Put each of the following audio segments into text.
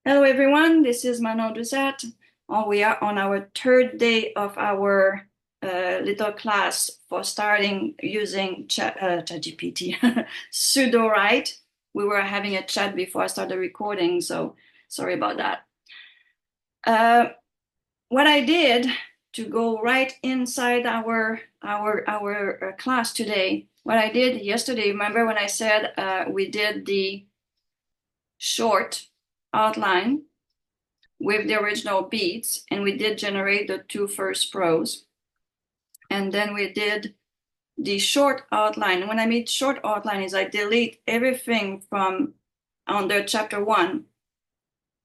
Hello everyone, this is Manon Doucette. We are on our third day of our little class for starting using ChatGPT, Sudowrite. We were having a chat before I started recording, so sorry about that. What I did to go right inside our class today, what I did yesterday, remember when I said we did the short outline with the original beats, and we did generate the two first prose. And then we did the short outline. When I mean short outline is I delete everything from under chapter 1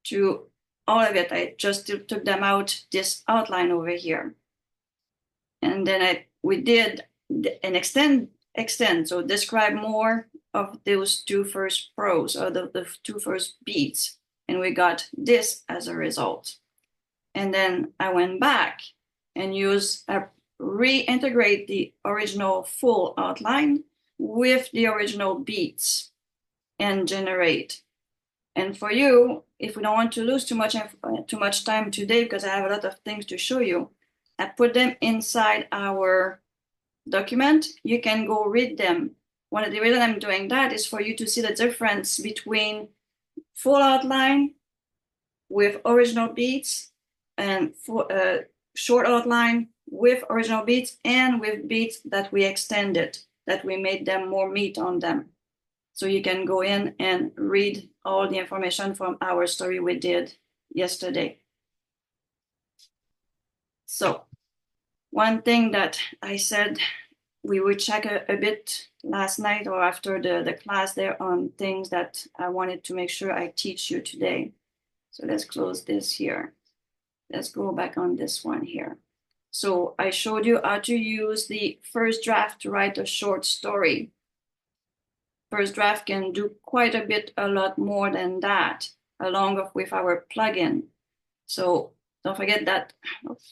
to all of it. I just took them out, this outline over here. And then we did an extend, so describe more of those two first prose or the two first beats. And we got this as a result. And then I went back and reintegrate the original full outline with the original beats and generate. And for you, if we don't want to lose too much time today, because I have a lot of things to show you, I put them inside our document. You can go read them. One of the reasons I'm doing that is for you to see the difference between full outline with original beats and short outline with original beats and with beats that we extended, that we made them more meat on them. So you can go in and read all the information from our story we did yesterday. So one thing that I said we would check a bit last night or after the class there on things that I wanted to make sure I teach you today. So let's close this here. Let's go back on this one here. So I showed you how to use the first draft to write a short story. First draft can do quite a lot more than that, along with our plugin. So don't forget that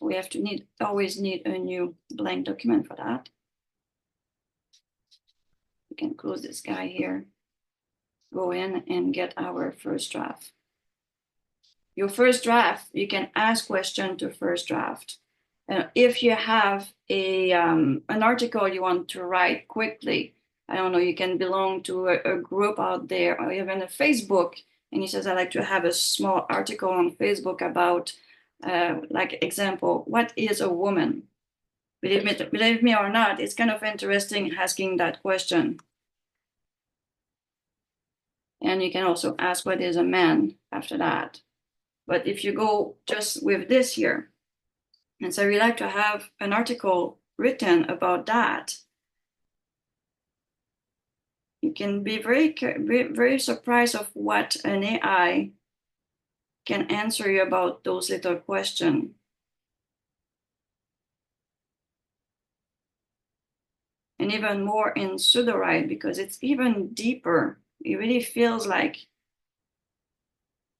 we have to always need a new blank document for that. We can close this guy here, go in and get our first draft. Your first draft, you can ask questions to first draft. If you have an article you want to write quickly, I don't know, you can belong to a group out there or even a Facebook, and he says, I like to have a small article on Facebook about, like example, what is a woman? Believe me or not, it's kind of interesting asking that question. And you can also ask what is a man after that. But if you go just with this here, and so we like to have an article written about that, you can be very surprised of what an AI can answer you about those little questions. And even more in Sudowrite, because it's even deeper. It really feels like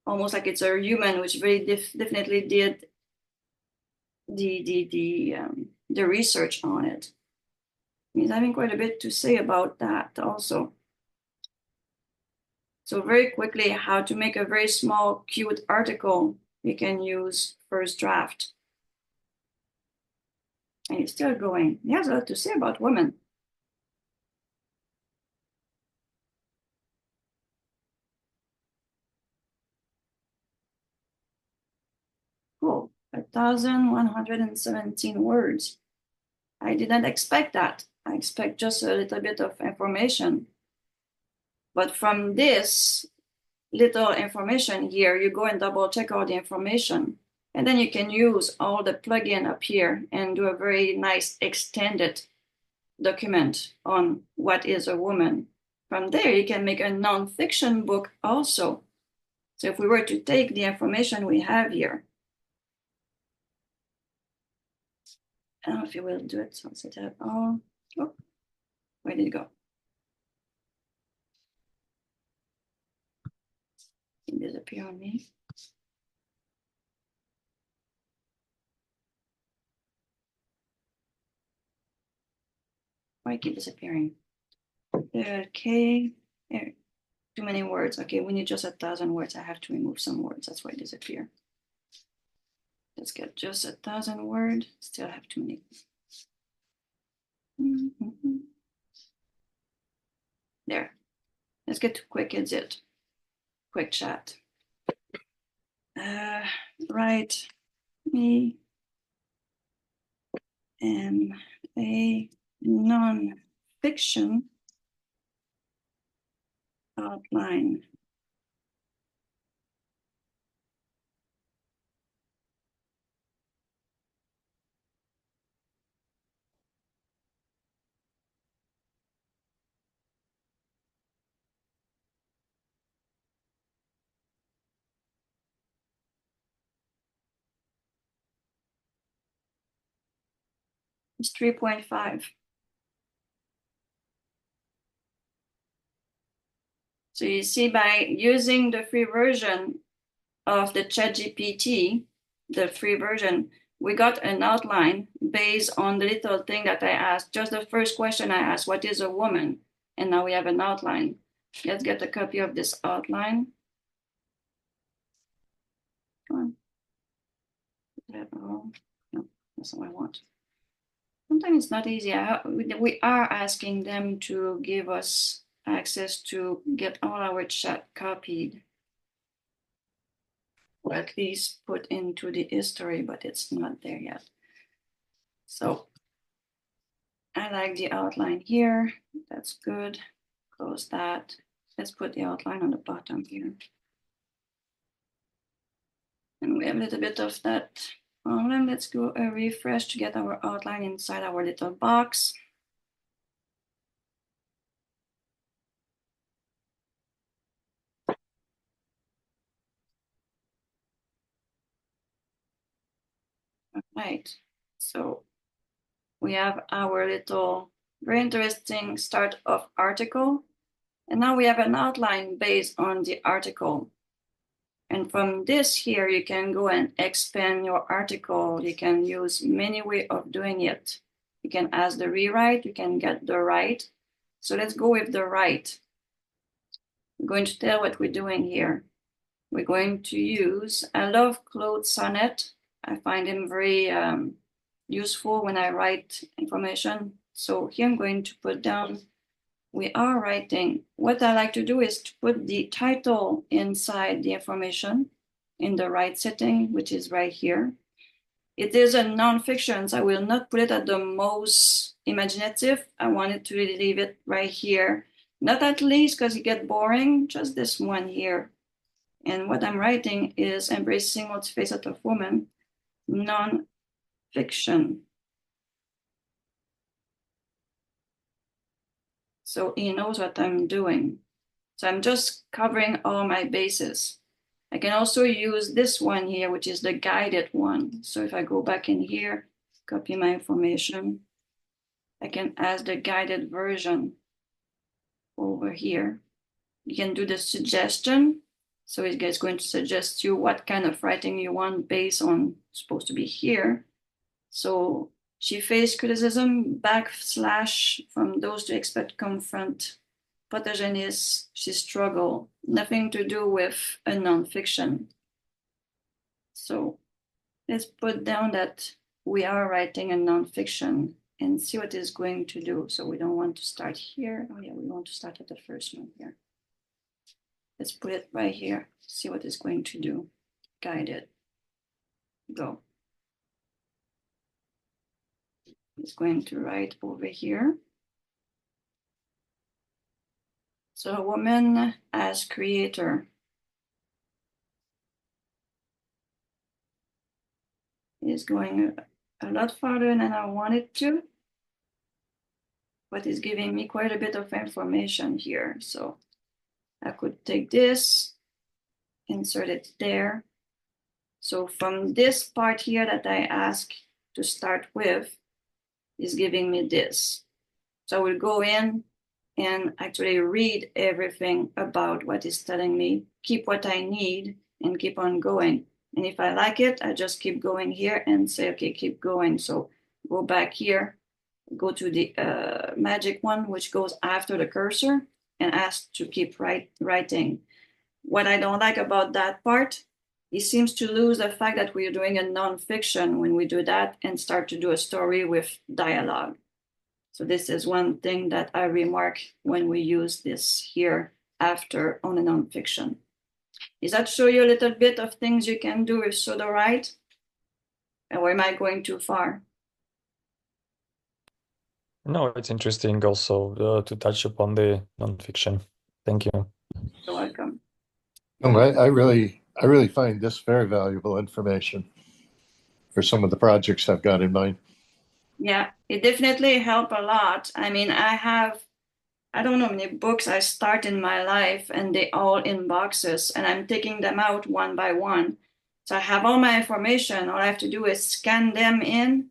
almost like it's a human, which very definitely did the research on it. He's having quite a bit to say about that also. So very quickly, how to make a very small, cute article, you can use first draft. And he's still going. He has a lot to say about women. Cool, 1,117 words. I didn't expect that. I expect just a little bit of information. But from this little information here, you go and double check all the information. And then you can use all the plugin up here and do a very nice extended document on what is a woman. From there, you can make a nonfiction book also. So if we were to take the information we have here, I don't know if you will do it. So I'll set it up. Oh, where did it go? It disappeared on me. Why keep disappearing? Okay, there. Too many words. Okay, we need just 1,000 words. I have to remove some words. That's why they disappear. Let's get just 1,000 words. Still have too many. There. Let's get to quick exit. Quick chat. Write me a non-fiction outline. It's 3.5. So you see, by using the free version of the ChatGPT, the free version, we got an outline based on the little thing that I asked. Just the first question I asked, what is a woman? And now we have an outline. Let's get a copy of this outline. Come on. No, that's what I want. Sometimes it's not easy. We are asking them to give us access to get all our chat copied, or at least put into the history, but it's not there yet. So I like the outline here. That's good. Close that. Let's put the outline on the bottom here. And we have a little bit of that problem. Let's go a refresh to get our outline inside our little box. All right. So we have our little very interesting start of article. And now we have an outline based on the article. And from this here, you can go and expand your article. You can use many ways of doing it. You can ask the rewrite, you can get the write. So let's go with the write. We're going to tell what we're doing here. We're going to use, I love Claude Sonnet. I find him very useful when I write information. So here I'm going to put down, we are writing. What I like to do is to put the title inside the information in the right setting, which is right here. It is a nonfiction, so I will not put it at the most imaginative. I wanted to leave it right here. Not at least because it gets boring, just this one here. And what I'm writing is embracing multi-facet of woman, non-fiction. So he knows what I'm doing. So I'm just covering all my bases. I can also use this one here, which is the guided one. So if I go back in here, copy my information, I can add the guided version over here. You can do the suggestion. So it is going to suggest you what kind of writing you want based on supposed to be here. So she faced criticism, backslash from those to expect confront. Protagonist, she struggled. Nothing to do with a nonfiction. So let's put down that we are writing a nonfiction and see what it's going to do. So we don't want to start here. Oh yeah, we want to start at the first one here. Let's put it right here. See what it's going to do. Guided. Go. It's going to write over here. So a woman as creator. Is going a lot farther than I wanted to, but it's giving me quite a bit of information here. So I could take this, insert it there. So from this part here that I ask to start with is giving me this. So I will go in and actually read everything about what it's telling me, keep what I need, and keep on going. And if I like it, I just keep going here and say, okay, keep going. So go back here, go to the magic one, which goes after the cursor. and asked to keep writing. What I don't like about that part, it seems to lose the fact that we're doing a nonfiction when we do that and start to do a story with dialogue. So this is one thing that I remark when we use this here after on a nonfiction. Does that show you a little bit of things you can do with Sudowrite? Or am I going too far? No, it's interesting also to touch upon the nonfiction. Thank you. You're welcome. No, I really find this very valuable information for some of the projects I've got in mind. Yeah, it definitely helped a lot. I mean, I don't know how many books I start in my life, and they all in boxes, and I'm taking them out one by one. So I have all my information. All I have to do is scan them in,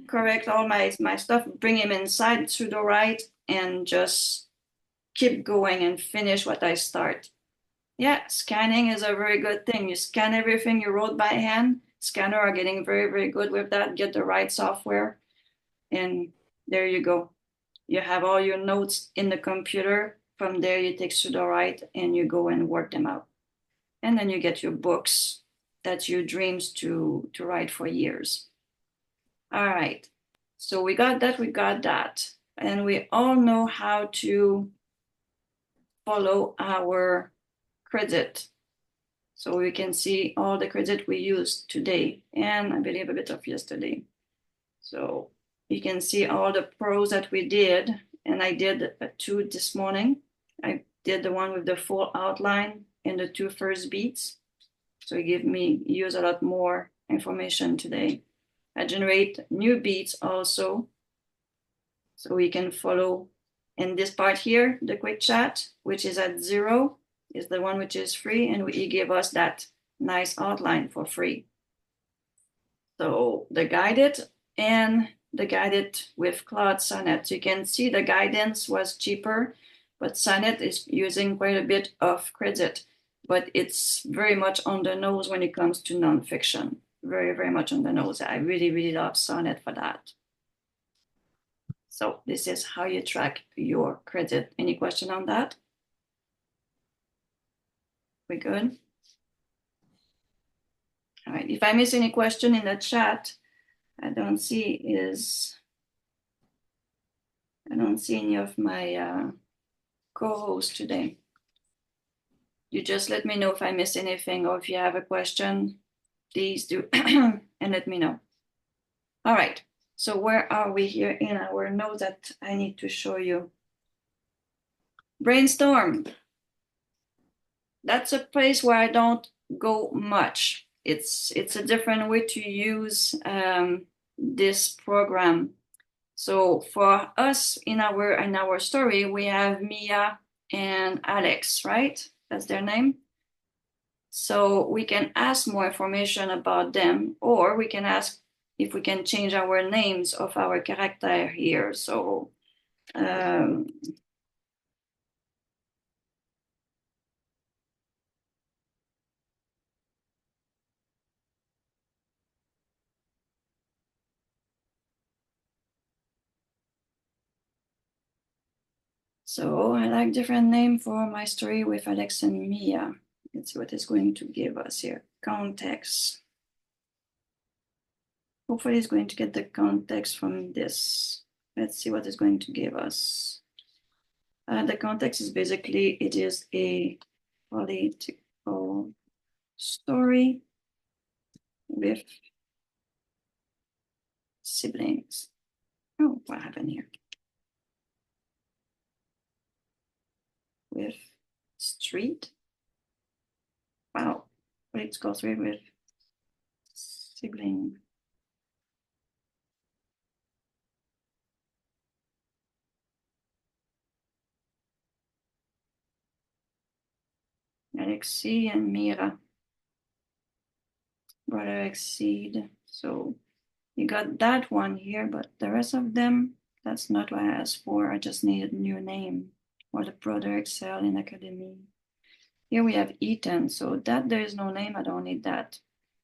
correct all my stuff, bring them inside Sudowrite, and just keep going and finish what I start. Yeah, scanning is a very good thing. You scan everything you wrote by hand. Scanner are getting very, very good with that. Get the right software, and there you go. You have all your notes in the computer. From there, you take Sudowrite and you go and work them out. And then you get your books. That's your dreams to write for years. All right. So we got that. And we all know how to follow our credit. So we can see all the credit we used today, and I believe a bit of yesterday. So you can see all the prose that we did, and I did 2 this morning. I did the one with the full outline and the 2 first beats. So it gave me use a lot more information today. I generate new beats also, so we can follow. In this part here, the quick chat, which is at 0, is the one which is free, and he gave us that nice outline for free. So the guided and the guided with Claude Sonnet. You can see the guidance was cheaper, but Sonnet is using quite a bit of credit, but it's very much on the nose when it comes to nonfiction. Very, very much on the nose. I really, really love Sonnet for that. So this is how you track your credit. Any question on that? We good? All right. If I miss any question in the chat, I don't see any of my co-hosts today. You just let me know if I miss anything, or if you have a question, please do and let me know. All right. So where are we here in our notes that I need to show you? Brainstorm. That's a place where I don't go much. It's a different way to use this program. So for us in our story, we have Mia and Alex, right? That's their name. So we can ask more information about them, or we can ask if we can change our names of our character here. So So I like different name for my story with Alex and Mia. Let's see what it's going to give us here. Context. Hopefully it's going to get the context from this. Let's see what it's going to give us. The context is basically, it is a political story with siblings. Oh, what happened here? With street. Wow, political story with sibling. Alexei and Mira. Brother exceed. So you got that one here, but the rest of them, that's not what I asked for. I just needed a new name. Or the brother excel in academy. Here we have Ethan, so that there is no name, I don't need that.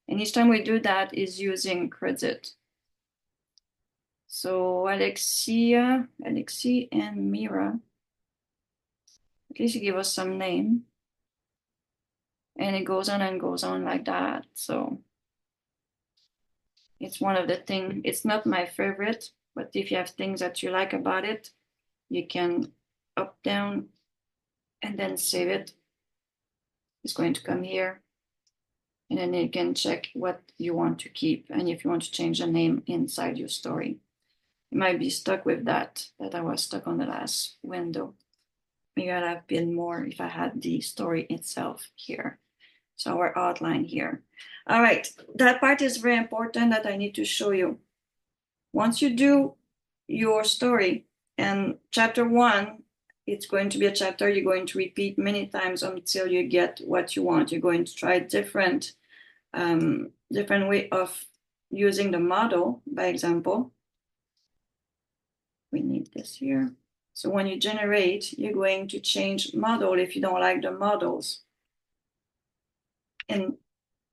And each time we do that is using credit. So Alexei and Mira. At least you give us some name. And it goes on and goes on like that. So it's one of the things, it's not my favorite, but if you have things that you like about it, you can up, down, and then save it. It's going to come here. And then you can check what you want to keep. And if you want to change the name inside your story, you might be stuck with that I was stuck on the last window. Maybe I'd have been more if I had the story itself here. So our outline here. All right, that part is very important that I need to show you. Once you do your story, and chapter 1, it's going to be a chapter you're going to repeat many times until you get what you want. You're going to try different way of using the model, by example. We need this here. So when you generate, you're going to change model if you don't like the models. And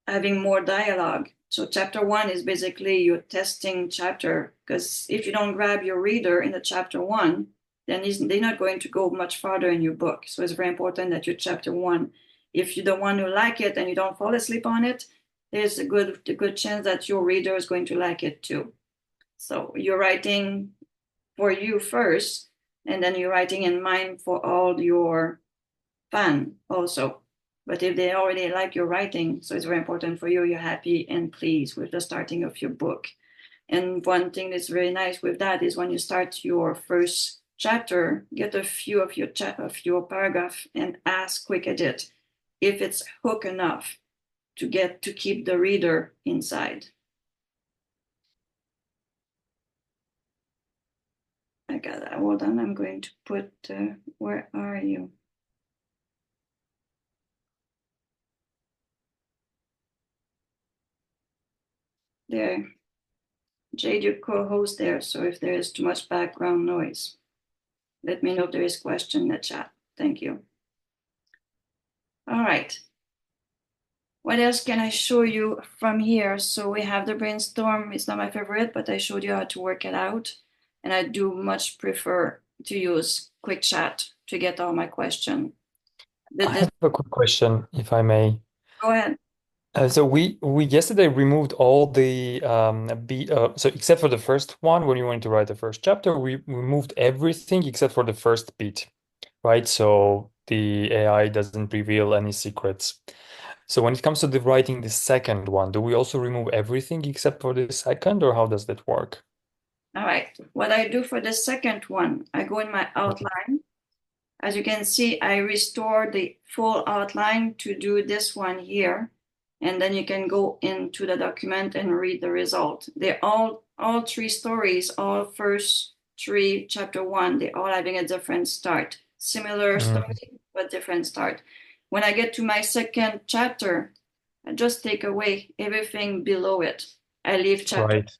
having more dialogue. So chapter 1 is basically your testing chapter, because if you don't grab your reader in the chapter 1, then they're not going to go much farther in your book. So it's very important that your chapter 1, if you're the one who like it and you don't fall asleep on it, there's a good chance that your reader is going to like it too. So you're writing for you first, and then you're writing in mind for all your fan also. But if they already like your writing, so it's very important for you, you're happy and pleased with the starting of your book. And one thing that's very nice with that is when you start your first chapter, get a few of your paragraph and ask quick edit if it's hook enough to keep the reader inside. I got that. Hold on, I'm going to put, where are you? There. Jade, your co-host there, so if there is too much background noise, let me know if there is question in the chat. Thank you. All right. What else can I show you from here? So we have the brainstorm. It's not my favorite, but I showed you how to work it out. And I do much prefer to use quick chat to get all my questions. I have a quick question, if I may. Go ahead. So we yesterday removed all the so except for the first one when you wanted to write the first chapter, we removed everything except for the first beat, right? So the AI doesn't reveal any secrets. So when it comes to the writing the second one, do we also remove everything except for the second, or how does that work? All right. What I do for the second one, I go in my outline. As you can see, I restore the full outline to do this one here. And then you can go into the document and read the result. They're all 3 stories, all first 3, chapter 1, they're all having a different start. Similar story, but different start. When I get to my second chapter, I just take away everything below it. I leave chapter. Right.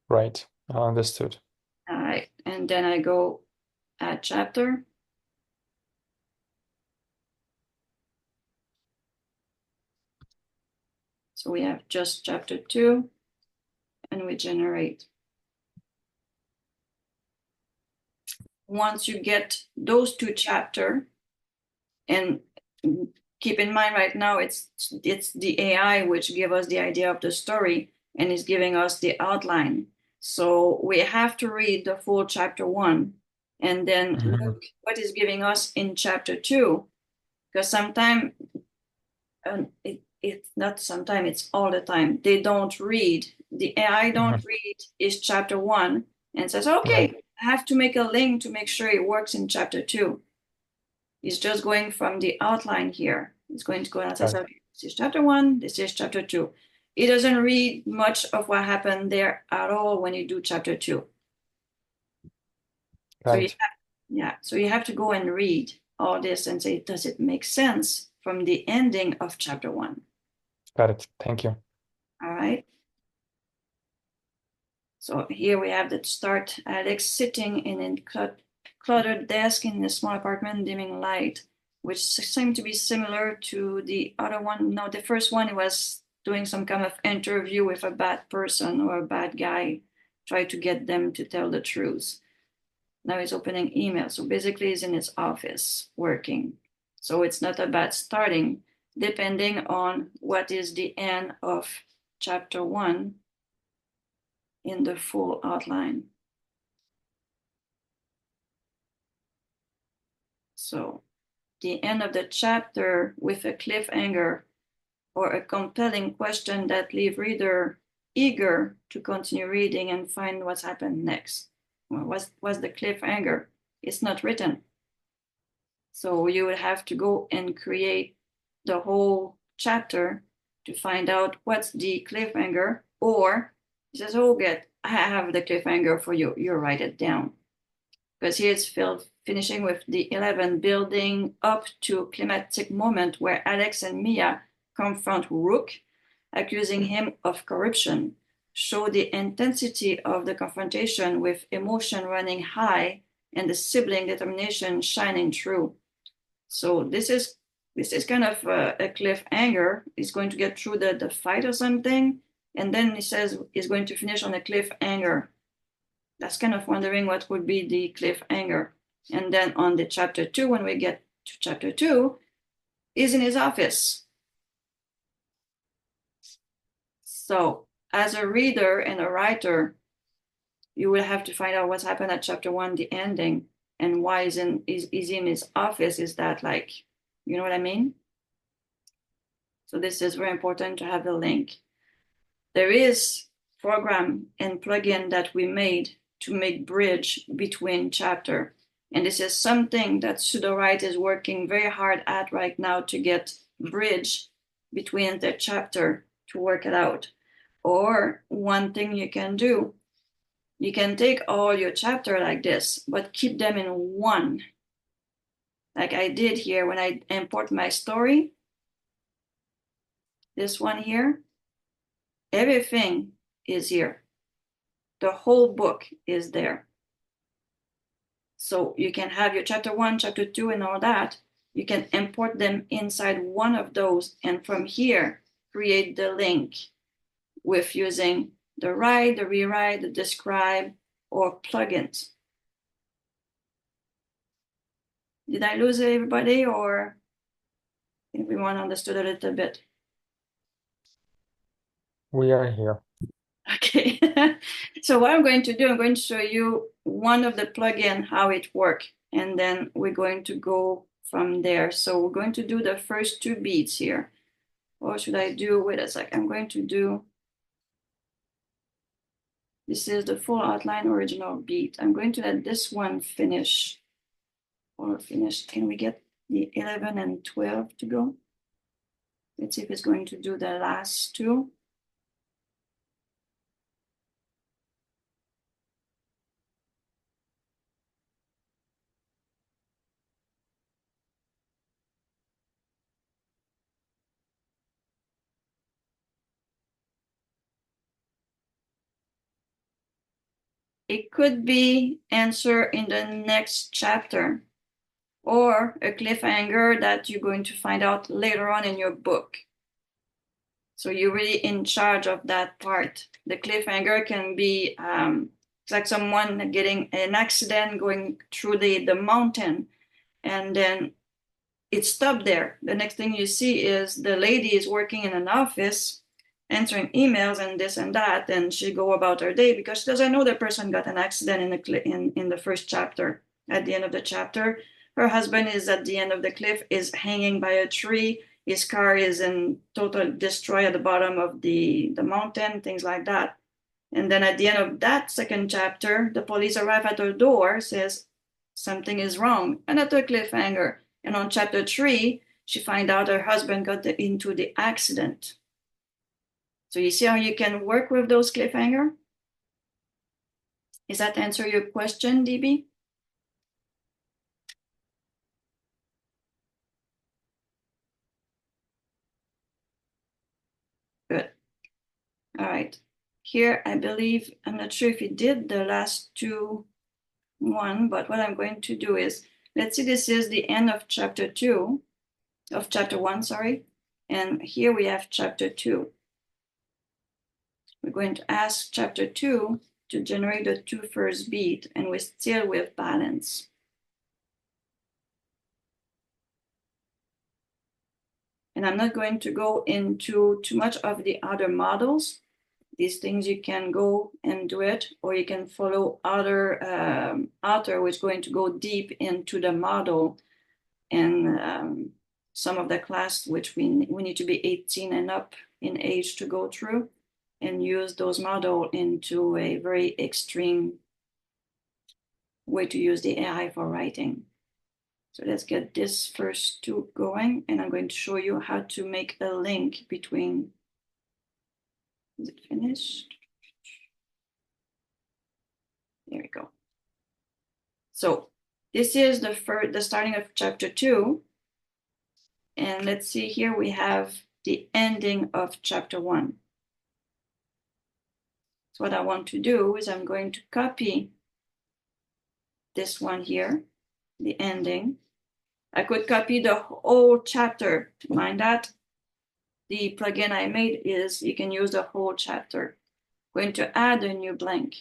Right. Understood. All right. And then I go add chapter. So we have just chapter 2, and we generate. Once you get those 2 chapters, and keep in mind right now it's the AI which give us the idea of the story and is giving us the outline. So we have to read the full chapter 1 and then look what is giving us in chapter 2, because sometimes it's not sometimes, it's all the time. They don't read. The AI don't read is chapter 1 and says, okay, Right. I have to make a link to make sure it works in chapter 2. It's just going from the outline here. It's going to go and says, okay, this is chapter 1, this is chapter 2. It doesn't read much of what happened there at all when you do chapter 2. Right. So you have to go and read all this and say, does it make sense from the ending of chapter 1? Got it. Thank you. All right. So here we have the start, Alex sitting in a cluttered desk in a small apartment, dimming light, which seemed to be similar to the other one. No, the first one, it was doing some kind of interview with a bad person or a bad guy, try to get them to tell the truth. Now he's opening email. So basically he's in his office working. So it's not a bad starting, depending on what is the end of chapter 1 in the full outline. So the end of the chapter with a cliffhanger or a compelling question that leave reader eager to continue reading and find what's happened next. Well, what's the cliffhanger? It's not written. So you would have to go and create the whole chapter to find out what's the cliffhanger, or he says, oh, I have the cliffhanger for you. You write it down. Because here it's finishing with the 11 building up to a climactic moment where Alex and Mia confront Rook, accusing him of corruption. Show the intensity of the confrontation with emotion running high and the sibling determination shining through. So this is kind of a cliffhanger. He's going to get through the fight or something, and then he says he's going to finish on a cliffhanger. That's kind of wondering what would be the cliffhanger. And then on the chapter 2, when we get to chapter 2, he's in his office. So as a reader and a writer, you will have to find out what's happened at chapter 1, the ending, and why he's in his office. Is that like, you know what I mean? So this is very important to have the link. There is program and plugin that we made to make bridge between chapter. And this is something that Sudowrite is working very hard at right now to get bridge between the chapter to work it out. Or one thing you can do, you can take all your chapter like this, but keep them in one. Like I did here when I import my story. This one here, everything is here. The whole book is there. So you can have your chapter 1, chapter 2, and all that. You can import them inside one of those, and from here, create the link with using the write, the rewrite, the describe, or plugins. Did I lose everybody, or everyone understood a little bit? We are here. Okay. So what I'm going to do, I'm going to show you one of the plugin, how it works, and then we're going to go from there. So we're going to do the first 2 beats here. Or should I do, wait a sec, I'm going to do, this is the full outline original beat. I'm going to let this one finish, or finish. Can we get the 11 and 12 to go? Let's see if it's going to do the last 2. It could be answer in the next chapter, or a cliffhanger that you're going to find out later on in your book. So you're really in charge of that part. The cliffhanger can be it's like someone getting an accident going through the mountain, and then it stopped there. The next thing you see is the lady is working in an office answering emails and this and that, and she go about her day because she doesn't know the person got an accident in the first chapter. At the end of the chapter, her husband is at the end of the cliff, is hanging by a tree. His car is in total destroy at the bottom of the mountain, things like that. And then at the end of that second chapter, the police arrive at her door, says something is wrong, another cliffhanger. And on chapter 3, she finds out her husband got into the accident. So you see how you can work with those cliffhanger? Does that answer your question, DB? Good. All right. Here, I believe, I'm not sure if he did the last 2 one, but what I'm going to do is, let's see, this is the end of chapter 1, sorry. And here we have chapter 2. We're going to ask chapter 2 to generate the two first beat, and we're still with balance. And I'm not going to go into too much of the other models. These things you can go and do it, or you can follow other author who is going to go deep into the model and some of the class which we need to be 18 and up in age to go through and use those models into a very extreme way to use the AI for writing. So let's get this first two going, and I'm going to show you how to make a link between. Is it finished? There we go. So this is the starting of chapter 2. And let's see here, we have the ending of chapter 1. So what I want to do is I'm going to copy this one here, the ending. I could copy the whole chapter. Mind that the plugin I made is you can use the whole chapter. I'm going to add a new blank.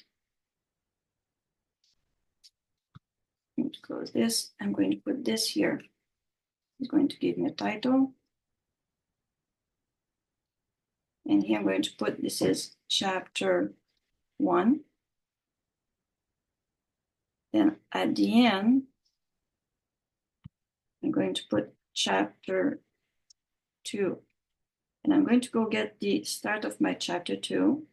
I'm going to close this. I'm going to put this here. It's going to give me a title. And here I'm going to put, this is chapter 1. Then at the end, I'm going to put chapter 2. And I'm going to go get the start of my chapter 2.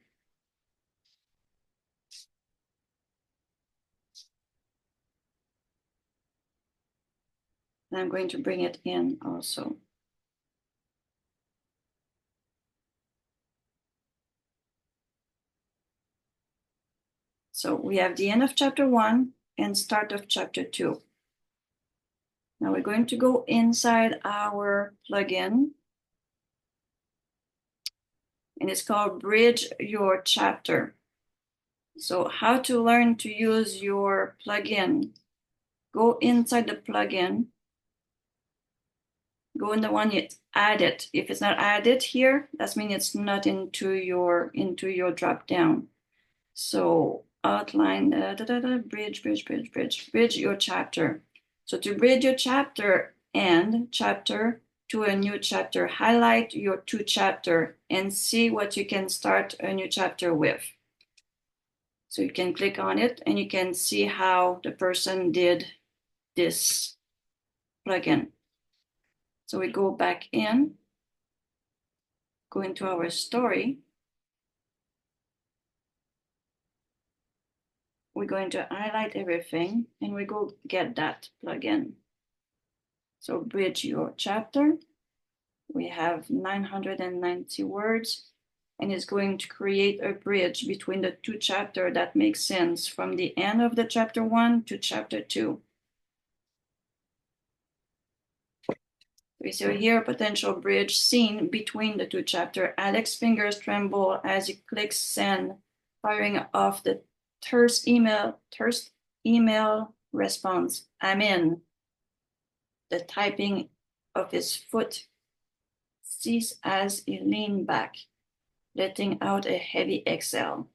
And I'm going to bring it in also. So we have the end of chapter 1 and start of chapter 2. Now we're going to go inside our plugin. And it's called Bridge Your Chapter. So how to learn to use your plugin. Go inside the plugin. Go in the one you added. If it's not added here, that means it's not into your drop down. So outline, bridge your chapter. So to bridge your chapter and chapter to a new chapter, highlight your 2 chapter and see what you can start a new chapter with. So you can click on it and you can see how the person did this plugin. So we go back in, go into our story. We're going to highlight everything and we go get that plugin. So bridge your chapter. We have 990 words and it's going to create a bridge between the 2 chapters that makes sense from the end of the chapter 1 to chapter 2. We see here a potential bridge seen between the 2 chapters. Alex's fingers tremble as he clicks send, firing off the terse email response. I'm in. The typing of his foot ceased as he leaned back, letting out a heavy exhale.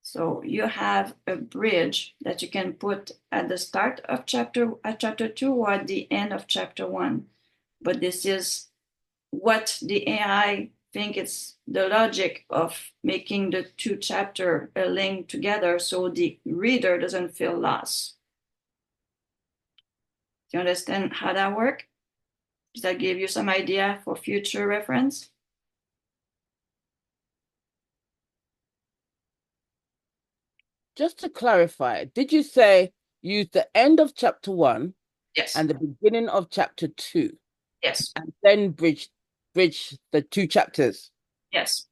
So you have a bridge that you can put at the start of chapter 2 or at the end of chapter 1. But this is what the AI think it's the logic of making the 2 chapters a link together so the reader doesn't feel lost. Do you understand how that works? Does that give you some idea for future reference? Just to clarify, did you say use the end of chapter 1 Yes. and the beginning of chapter 2? Yes. And then bridge the 2 chapters? Yes.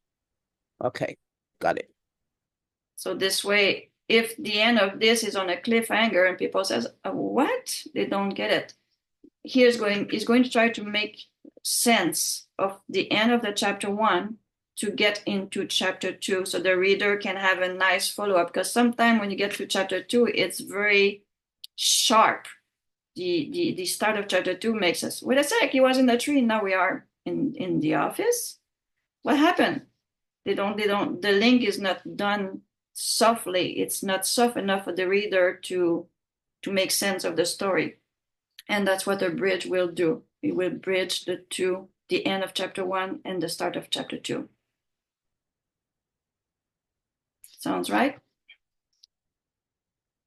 Okay, got it. So this way, if the end of this is on a cliffhanger and people says, what? They don't get it. He's going to try to make sense of the end of the chapter 1 to get into chapter 2 so the reader can have a nice follow-up, because sometimes when you get to chapter 2 it's very sharp. The start of chapter 2 makes us, wait a sec, he was in the tree, now we are in the office. What happened? The link is not done softly. It's not soft enough for the reader to make sense of the story. And that's what a bridge will do. It will bridge the two, the end of chapter 1 and the start of chapter 2. Sounds right?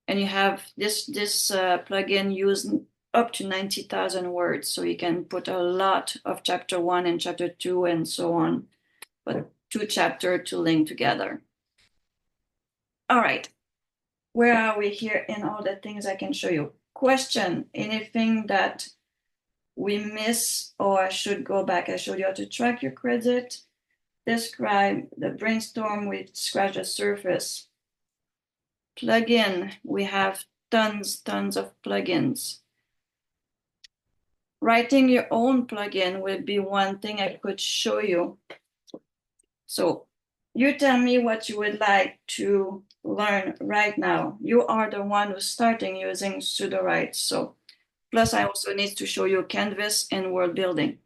And you have this plugin used up to 90,000 words, so you can put a lot of chapter 1 and chapter 2 and so on, but 2 chapters to link together. All right, where are we here in all the things I can show you? Question, anything that we miss or I should go back? I showed you how to track your credit, describe the brainstorm, we scratch the surface. Plugin, we have tons of plugins. Writing your own plugin would be one thing I could show you. So you tell me what you would like to learn right now. You are the one who's starting using Sudowrite. So plus I also need to show you Canvas and world building.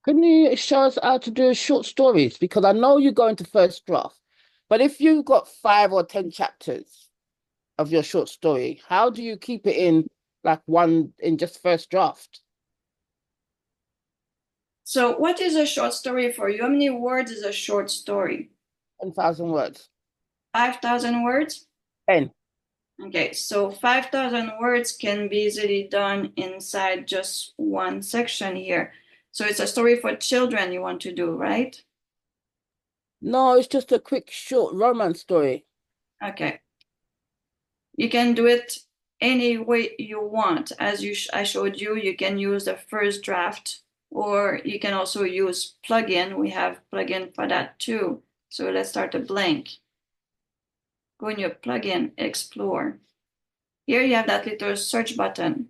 Can you show us how to do short stories? Because I know you go into first draft, but if you've got 5 or 10 chapters of your short story, how do you keep it in like one in just first draft? So what is a short story for you? How many words is a short story? 10,000 words. 5,000 words? 10. Okay, so 5,000 words can be easily done inside just one section here. So it's a story for children you want to do, right? No, it's just a quick short romance story. Okay. You can do it any way you want. As I showed you, you can use the first draft, or you can also use plugin. We have plugin for that too. So let's start a blank. Go in your plugin, explore. Here you have that little search button.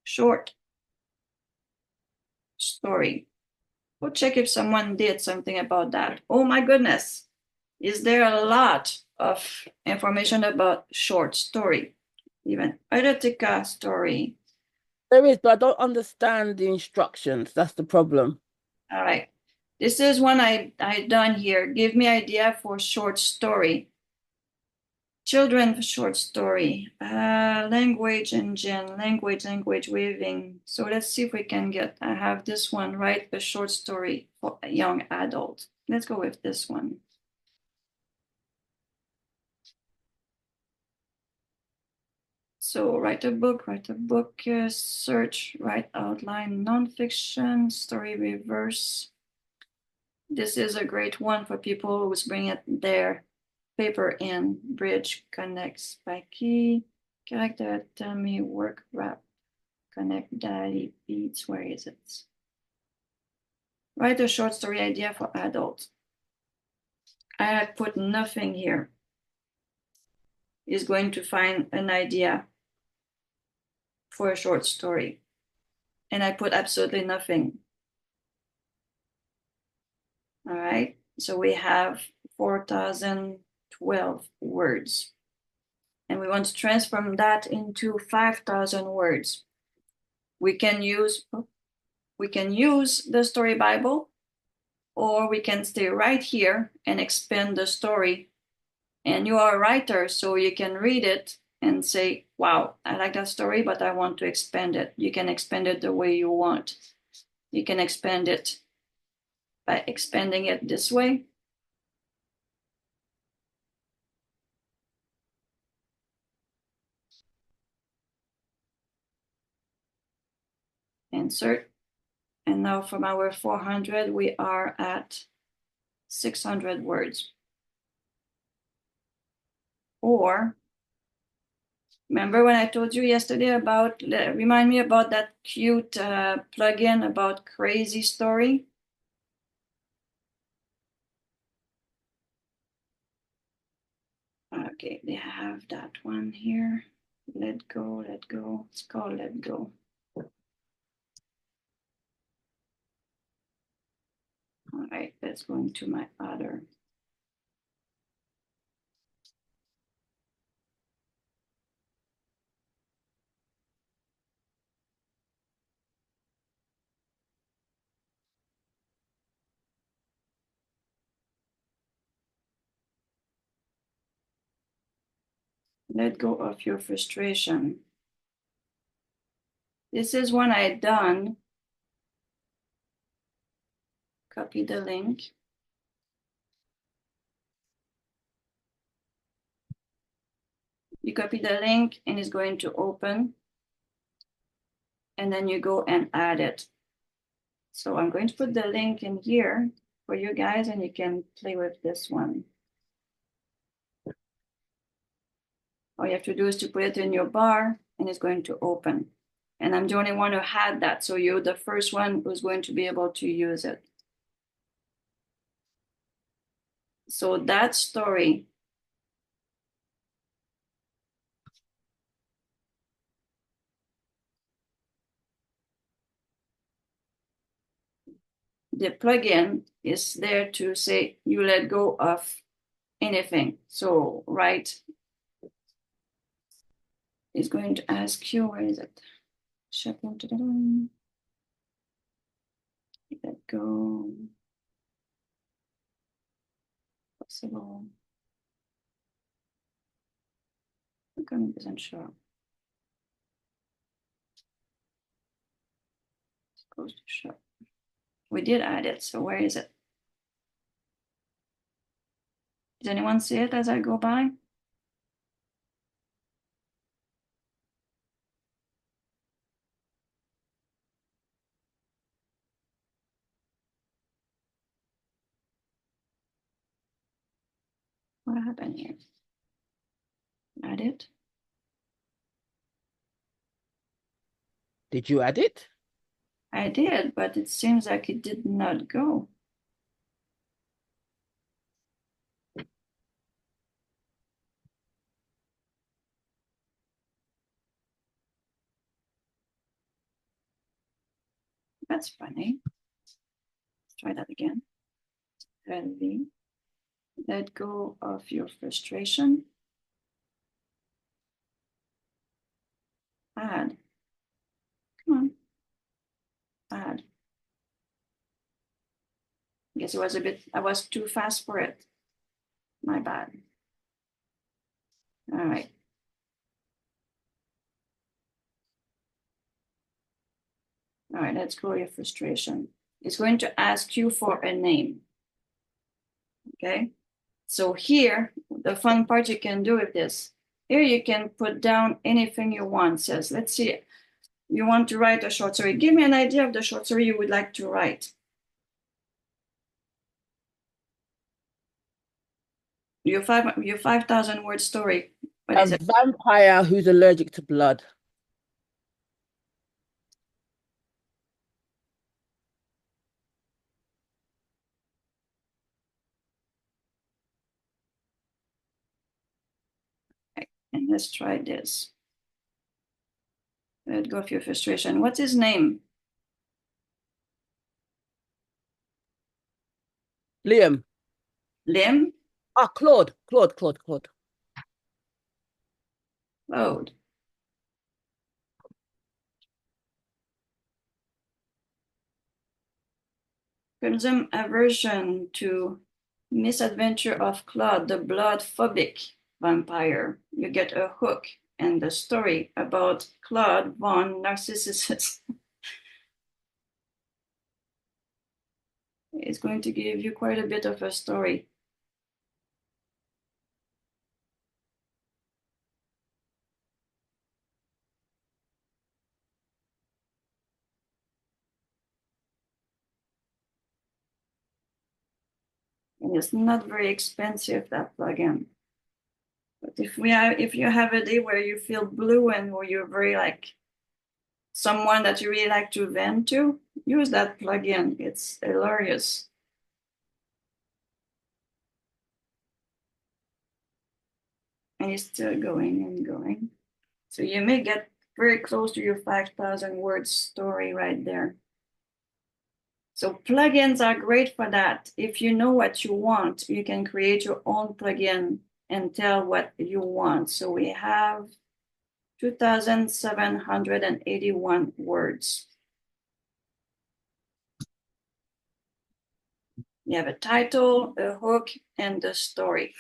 Short story. Go check if someone did something about that. Oh my goodness. Is there a lot of information about short story? Even erotica story. There is, but I don't understand the instructions. That's the problem. All right. This is one I done here. Give me idea for short story. Children short story. Language engine, language weaving. So let's see if we can get, I have this one, right? A short story for a young adult. Let's go with this one. So write a book, search, write outline, nonfiction, story reverse. This is a great one for people who's bringing their paper in. Bridge, connect, spiky, character, tell me, work, wrap, connect, daddy, beats, where is it? Write a short story idea for adults. I have put nothing here. Is going to find an idea for a short story. And I put absolutely nothing. All right, so we have 4,012 words. And we want to transform that into 5,000 words. We can use the Story Bible, or we can stay right here and expand the story. And you are a writer, so you can read it and say, wow, I like that story, but I want to expand it. You can expand it the way you want. You can expand it by expanding it this way. Insert. And now from our 400, we are at 600 words. Or, remember when I told you yesterday about, remind me about that cute plugin about crazy story? Okay, they have that one here. Let go. It's called Let Go. All right, let's go into my other. Let go of your frustration. This is one I had done. Copy the link. You copy the link and it's going to open. And then you go and add it. So I'm going to put the link in here for you guys and you can play with this one. All you have to do is to put it in your bar and it's going to open. And I'm the only one who had that. So you're the first one who's going to be able to use it. So that story, the plugin is there to say you let go of anything. So write is going to ask you, where is it? Let go. Possible. I'm 100% sure. Goes to show. We did add it, so where is it? Does anyone see it as I go by? What happened here? Add it. Did you add it? I did, but it seems like it did not go. That's funny. Let's try that again. Let go of your frustration. Add. Come on. Add. I guess I was too fast for it. My bad. All right. All right, let's go your frustration. It's going to ask you for a name. Okay. So here, the fun part you can do with this. Here you can put down anything you want. Says, let's see, you want to write a short story. Give me an idea of the short story you would like to write. Your 5,000 word story. What is it? Vampire who's allergic to blood. And let's try this. Let go of your frustration. What's his name? Liam. Lim? Ah, Claude. Claude. Claude. Consume aversion to misadventure of Claude, the blood-phobic vampire. You get a hook and the story about Claude von Narcissus. It's going to give you quite a bit of a story. And it's not very expensive, that plugin. But if you have a day where you feel blue and where you're very like someone that you really like to vent to, use that plugin. It's hilarious. And it's still going and going. So you may get very close to your 5,000 word story right there. So plugins are great for that. If you know what you want, you can create your own plugin and tell what you want. So we have 2,781 words. You have a title, a hook, and the story.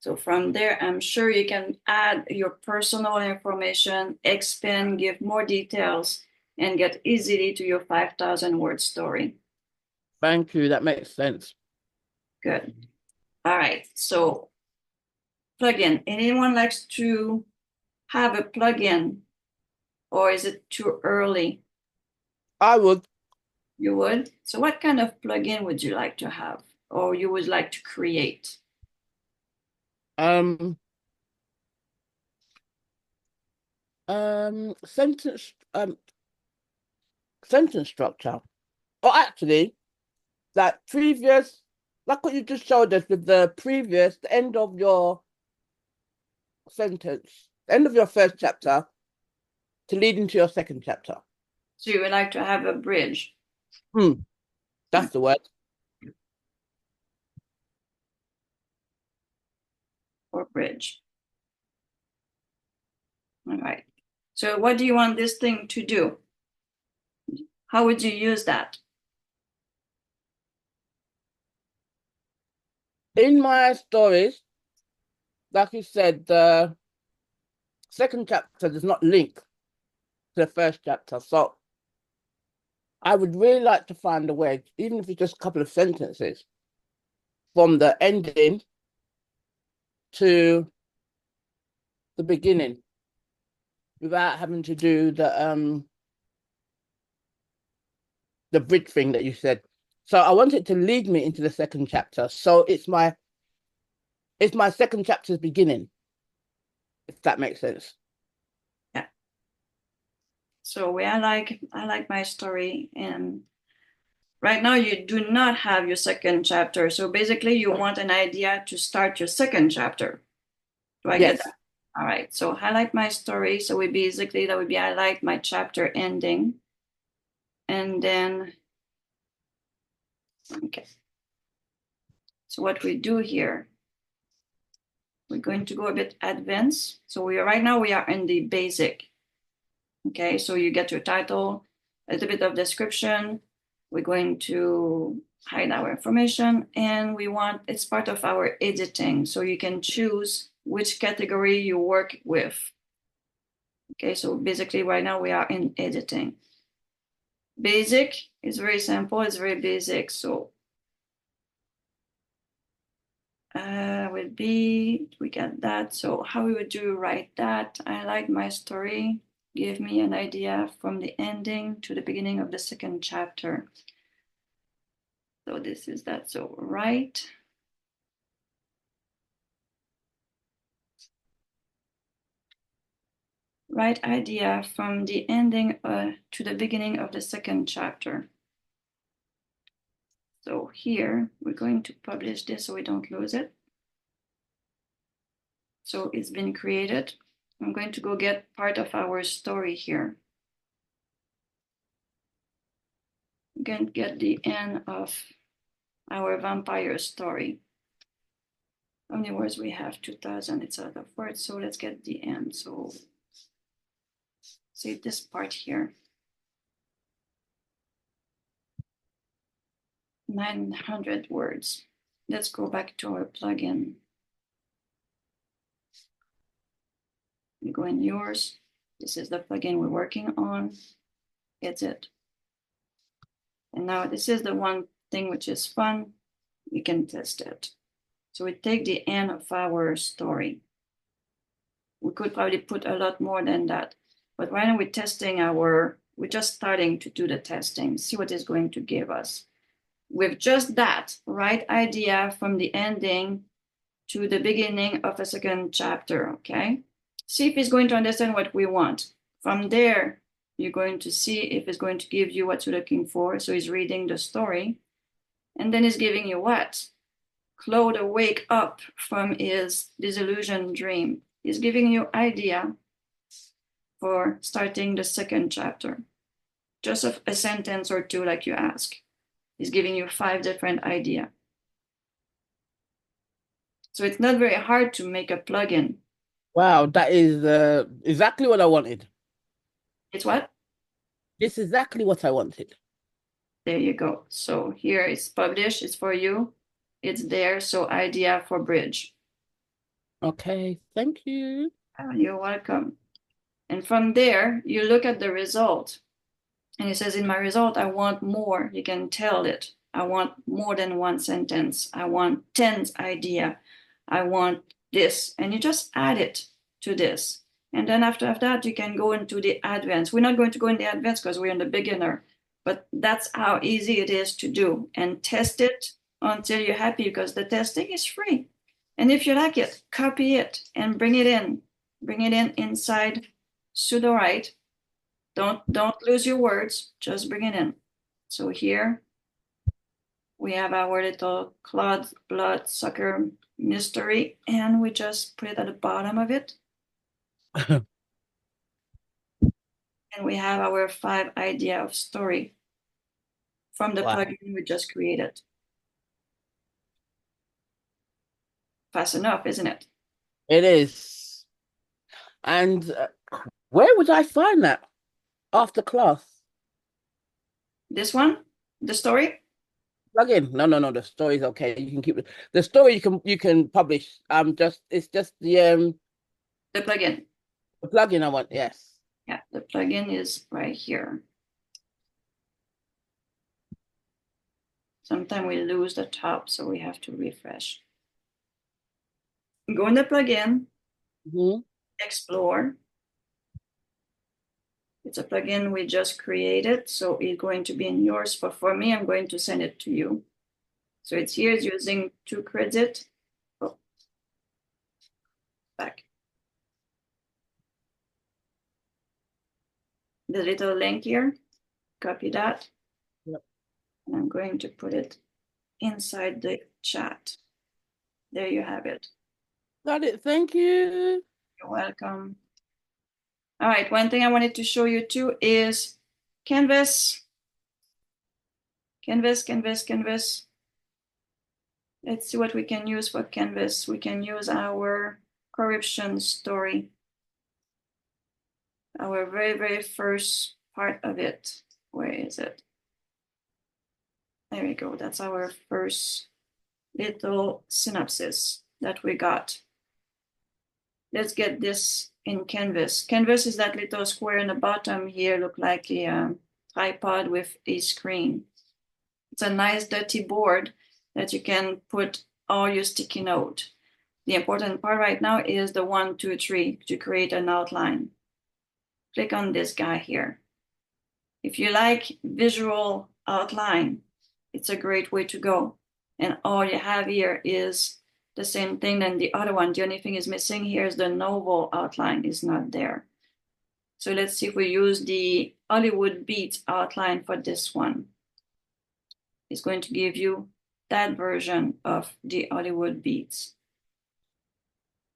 So from there, I'm sure you can add your personal information, expand, give more details, and get easily to your 5,000 word story. Thank you. That makes sense. Good. All right. So plugin. Anyone likes to have a plugin, or is it too early? I would. You would? So what kind of plugin would you like to have, or you would like to create? Um, sentence, sentence structure. Or actually, like previous, like what you just showed us with the previous, the end of your sentence, the end of your first chapter to lead into your second chapter. So you would like to have a bridge. That's the word. Or bridge. All right. So what do you want this thing to do? How would you use that? In my stories, like you said, the second chapter does not link to the first chapter. So I would really like to find a way, even if it's just a couple of sentences, from the ending to the beginning without having to do the bridge thing that you said. So I want it to lead me into the second chapter. So it's my second chapter's beginning, if that makes sense. Yeah. So I like my story, and right now you do not have your second chapter. So basically you want an idea to start your second chapter. Do I get Yes. that? All right. So highlight my story. So that would be highlight my chapter ending. And then, okay. So what we do here, we're going to go a bit advanced. So right now we are in the basic. Okay, so you get your title, a little bit of description. We're going to hide our information, and it's part of our editing. So you can choose which category you work with. Okay, so basically right now we are in editing. Basic is very simple, it's very basic. So we got that. So how we would do write that? I like my story. Give me an idea from the ending to the beginning of the second chapter. So this is that. So write idea from the ending to the beginning of the second chapter. So here we're going to publish this so we don't lose it. So it's been created. I'm going to go get part of our story here. I'm going to get the end of our vampire story. How many words we have? 2,000. It's out of words. So let's get the end. So say this part here. 900 words. Let's go back to our plugin. You go in yours. This is the plugin we're working on. It's it. And now this is the one thing which is fun. We can test it. So we take the end of our story. We could probably put a lot more than that. But right now we're testing we're just starting to do the testing, see what it's going to give us. With just that, right idea from the ending to the beginning of a second chapter, okay? See if it's going to understand what we want. From there, you're going to see if it's going to give you what you're looking for. So he's reading the story. And then he's giving you what? Claude wake up from his disillusioned dream. He's giving you idea for starting the second chapter. Just a sentence or two like you ask. He's giving you 5 different ideas. So it's not very hard to make a plugin. Wow, that is exactly what I wanted. It's what? It's exactly what I wanted. There you go. So here it's published, it's for you. It's there, so idea for bridge. Okay, thank you. Oh, you're welcome. And from there, you look at the result. And it says, in my result, I want more. You can tell it. I want more than one sentence. I want 10 idea. I want this. And you just add it to this. And then after that, you can go into the advanced. We're not going to go in the advanced because we're in the beginner, but that's how easy it is to do. And test it until you're happy, because the testing is free. And if you like it, copy it and bring it in. Bring it in inside Sudowrite. Don't lose your words, just bring it in. So here we have our little clod blood sucker mystery, and we just put it at the bottom of it. And we have our 5 idea of story from the Wow. plugin we just created. Fast enough, isn't it? It is. And where would I find that after class? This one, the story. Plugin? No. The story's okay. You can keep the story. You can publish. It's just The plugin. the plugin I want. Yes. Yeah, the plugin is right here. Sometimes we lose the top, so we have to refresh. Go in the plugin, explore. It's a plugin we just created, so it's going to be in yours. But for me, I'm going to send it to you. So it's here, it's using 2 credit. Oh, back. The little link here, copy that. Yep. And I'm going to put it inside the chat. There you have it. Got it. Thank you. You're welcome. All right, one thing I wanted to show you too is Canvas. Canvas. Let's see what we can use for Canvas. We can use our corruption story. Our very first part of it. Where is it? There we go. That's our first little synopsis that we got. Let's get this in Canvas. Canvas is that little square in the bottom here, look like a tripod with a screen. It's a nice dirty board that you can put all your sticky note. The important part right now is the 1, 2, 3 to create an outline. Click on this guy here. If you like visual outline, it's a great way to go. And all you have here is the same thing than the other one. The only thing is missing here is the novel outline is not there. So let's see if we use the Hollywood Beats outline for this one. It's going to give you that version of the Hollywood Beats.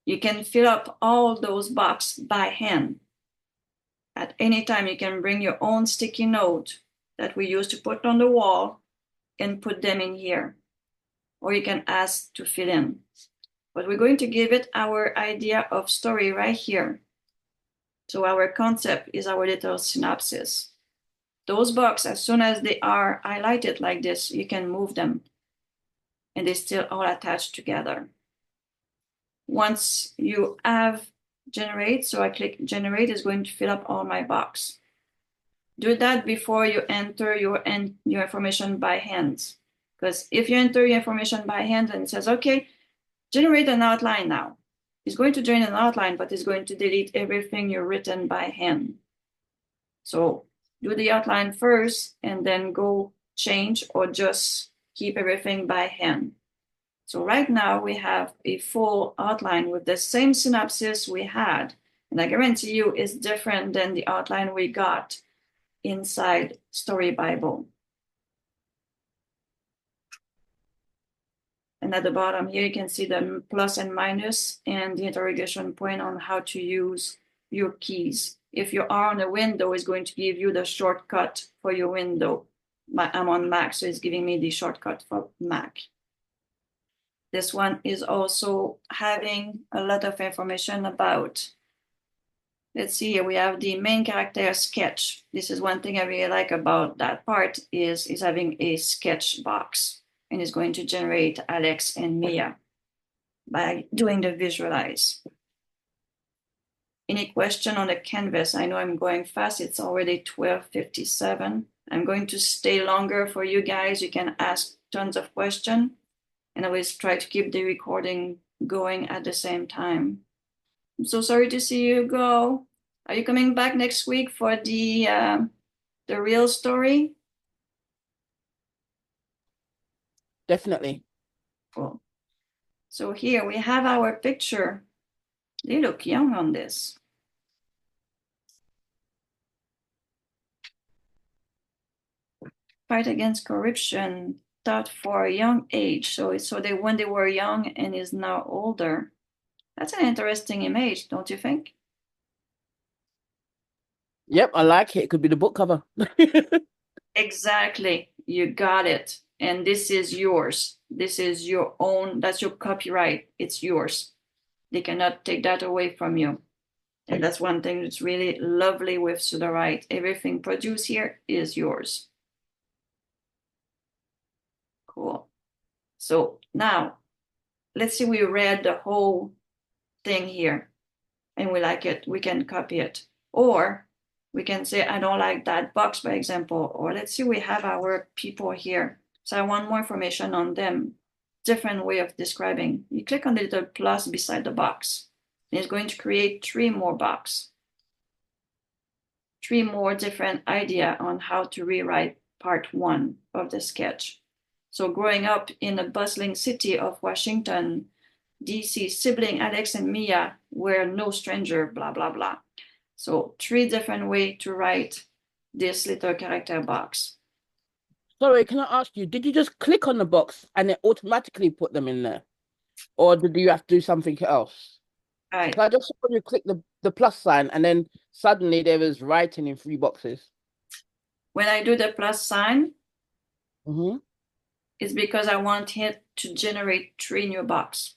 You can fill up all those boxes by hand. At any time, you can bring your own sticky note that we use to put on the wall and put them in here. Or you can ask to fill in. But we're going to give it our idea of story right here. So our concept is our little synopsis. Those boxes, as soon as they are highlighted like this, you can move them. And they still all attached together. Once you have generate, so I click generate, is going to fill up all my box. Do that before you enter your information by hand. Because if you enter your information by hand and it says, okay, generate an outline now. It's going to generate an outline, but it's going to delete everything you've written by hand. So do the outline first and then go change or just keep everything by hand. So right now we have a full outline with the same synopsis we had. And I guarantee you it's different than the outline we got inside Story Bible. And at the bottom here, you can see the plus and minus and the interrogation point on how to use your keys. If you are on a window, it's going to give you the shortcut for your window. I'm on Mac, so it's giving me the shortcut for Mac. This one is also having a lot of information about. Let's see here, we have the main character sketch. This is one thing I really like about that part is having a sketch box and it's going to generate Alex and Mia. by doing the visualize. Any question on the canvas? I know I'm going fast. It's already 12:57. I'm going to stay longer for you guys. You can ask tons of questions, and I always try to keep the recording going at the same time. I'm so sorry to see you go. Are you coming back next week for the real story? Definitely. Cool. So here we have our picture. They look young on this. Fight against corruption, taught for a young age. So they when they were young and is now older. That's an interesting image, don't you think? Yep, I like it. It could be the book cover. Exactly. You got it. And this is yours. This is your own. That's your copyright. It's yours. They cannot take that away from you. And that's one thing that's really lovely with Sudowrite. Everything produced here is yours. Cool. So now, let's say we read the whole thing here and we like it. We can copy it. Or we can say, I don't like that box, for example. Or let's say we have our people here. So I want more information on them. Different way of describing. You click on the little plus beside the box. And it's going to create 3 more boxes. 3 more different ideas on how to rewrite part 1 of the sketch. So growing up in the bustling city of Washington, D.C., sibling Alex and Mia were no stranger, blah, blah, blah. So 3 different ways to write this little character box. Sorry, can I ask you, did you just click on the box and it automatically put them in there? Or did you have to do something else? All right. I just saw you click the plus sign and then suddenly there was writing in 3 boxes. When I do the plus sign, Mm-hmm. it's because I want it to generate 3 new boxes.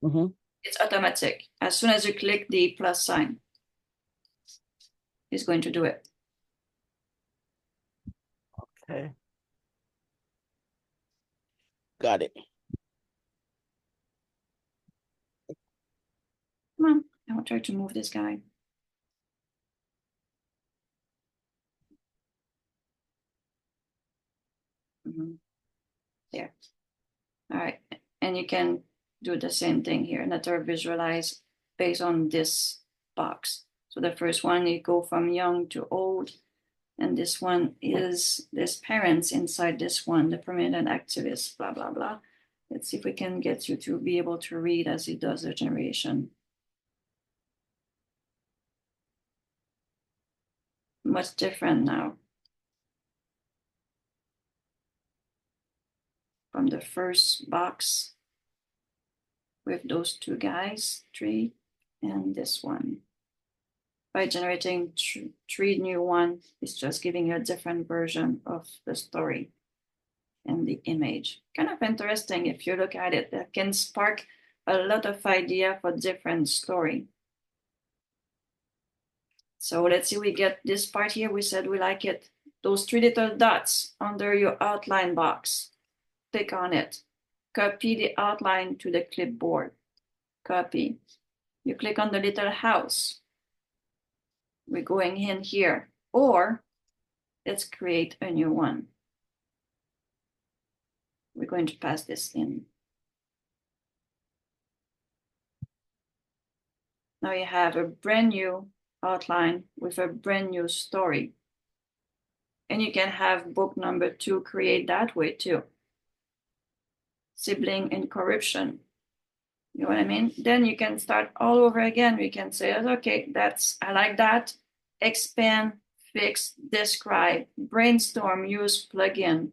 Mm-hmm. It's automatic. As soon as you click the plus sign, it's going to do it. Okay. Got it. Come on, I will try to move this guy. There. All right, and you can do the same thing here. Another visualize based on this box. So the first one, you go from young to old. And this one is this parents inside this one, the permanent activist, blah, blah, blah. Let's see if we can get you to be able to read as it does the generation. Much different now. From the first box with those 2 guys, 3, and this one. By generating 3 new ones, it's just giving you a different version of the story and the image. Kind of interesting if you look at it. That can spark a lot of idea for different story. So let's see, we get this part here. We said we like it. Those 3 little dots under your outline box. Click on it. Copy the outline to the clipboard. Copy. You click on the little house. We're going in here. Or let's create a new one. We're going to pass this in. Now you have a brand new outline with a brand new story. And you can have book number 2 create that way too. Sibling and corruption. You know what I mean? Then you can start all over again. We can say, okay, I like that. Expand, fix, describe, brainstorm, use, plugin.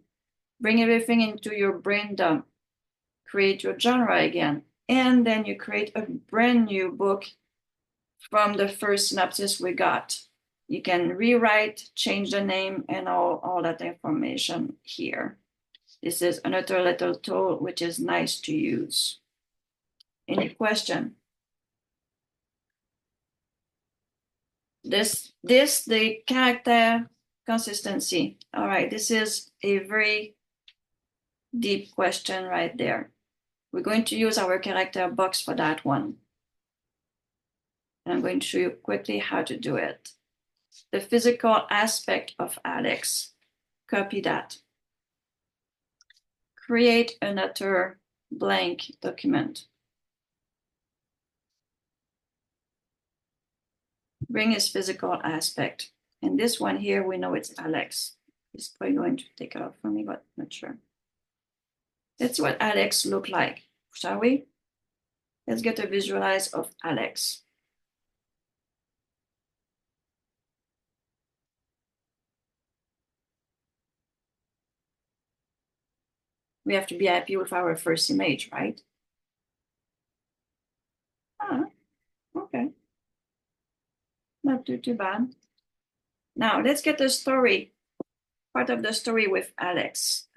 Bring everything into your brain dump. Create your genre again. And then you create a brand new book from the first synopsis we got. You can rewrite, change the name, and all that information here. This is another little tool which is nice to use. Any question? The character consistency. All right, this is a very deep question right there. We're going to use our character box for that one. And I'm going to show you quickly how to do it. The physical aspect of Alex. Copy that. Create another blank document. Bring his physical aspect. And this one here, we know it's Alex. He's probably going to take it off for me, but not sure. That's what Alex looked like, shall we? Let's get a visualize of Alex. We have to be happy with our first image, right? Ah, okay. Not too bad. Now let's get the story, part of the story with Alex.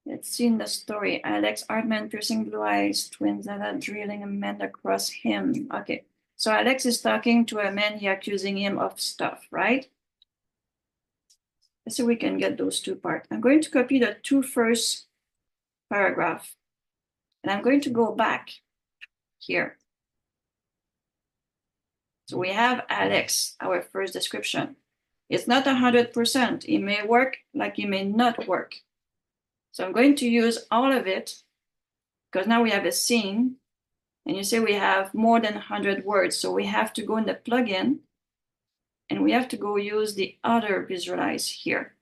Let's see in the story. Alex Hartman, piercing blue eyes, twins that are drilling a man across him. Okay, so Alex is talking to a man here accusing him of stuff, right? Let's see if we can get those two parts. I'm going to copy the two first paragraph, and I'm going to go back here. So we have Alex, our first description. It's not 100%. It may work like it may not work. So I'm going to use all of it because now we have a scene, and you say we have more than 100 words. So we have to go in the plugin and we have to go use the other visualize here.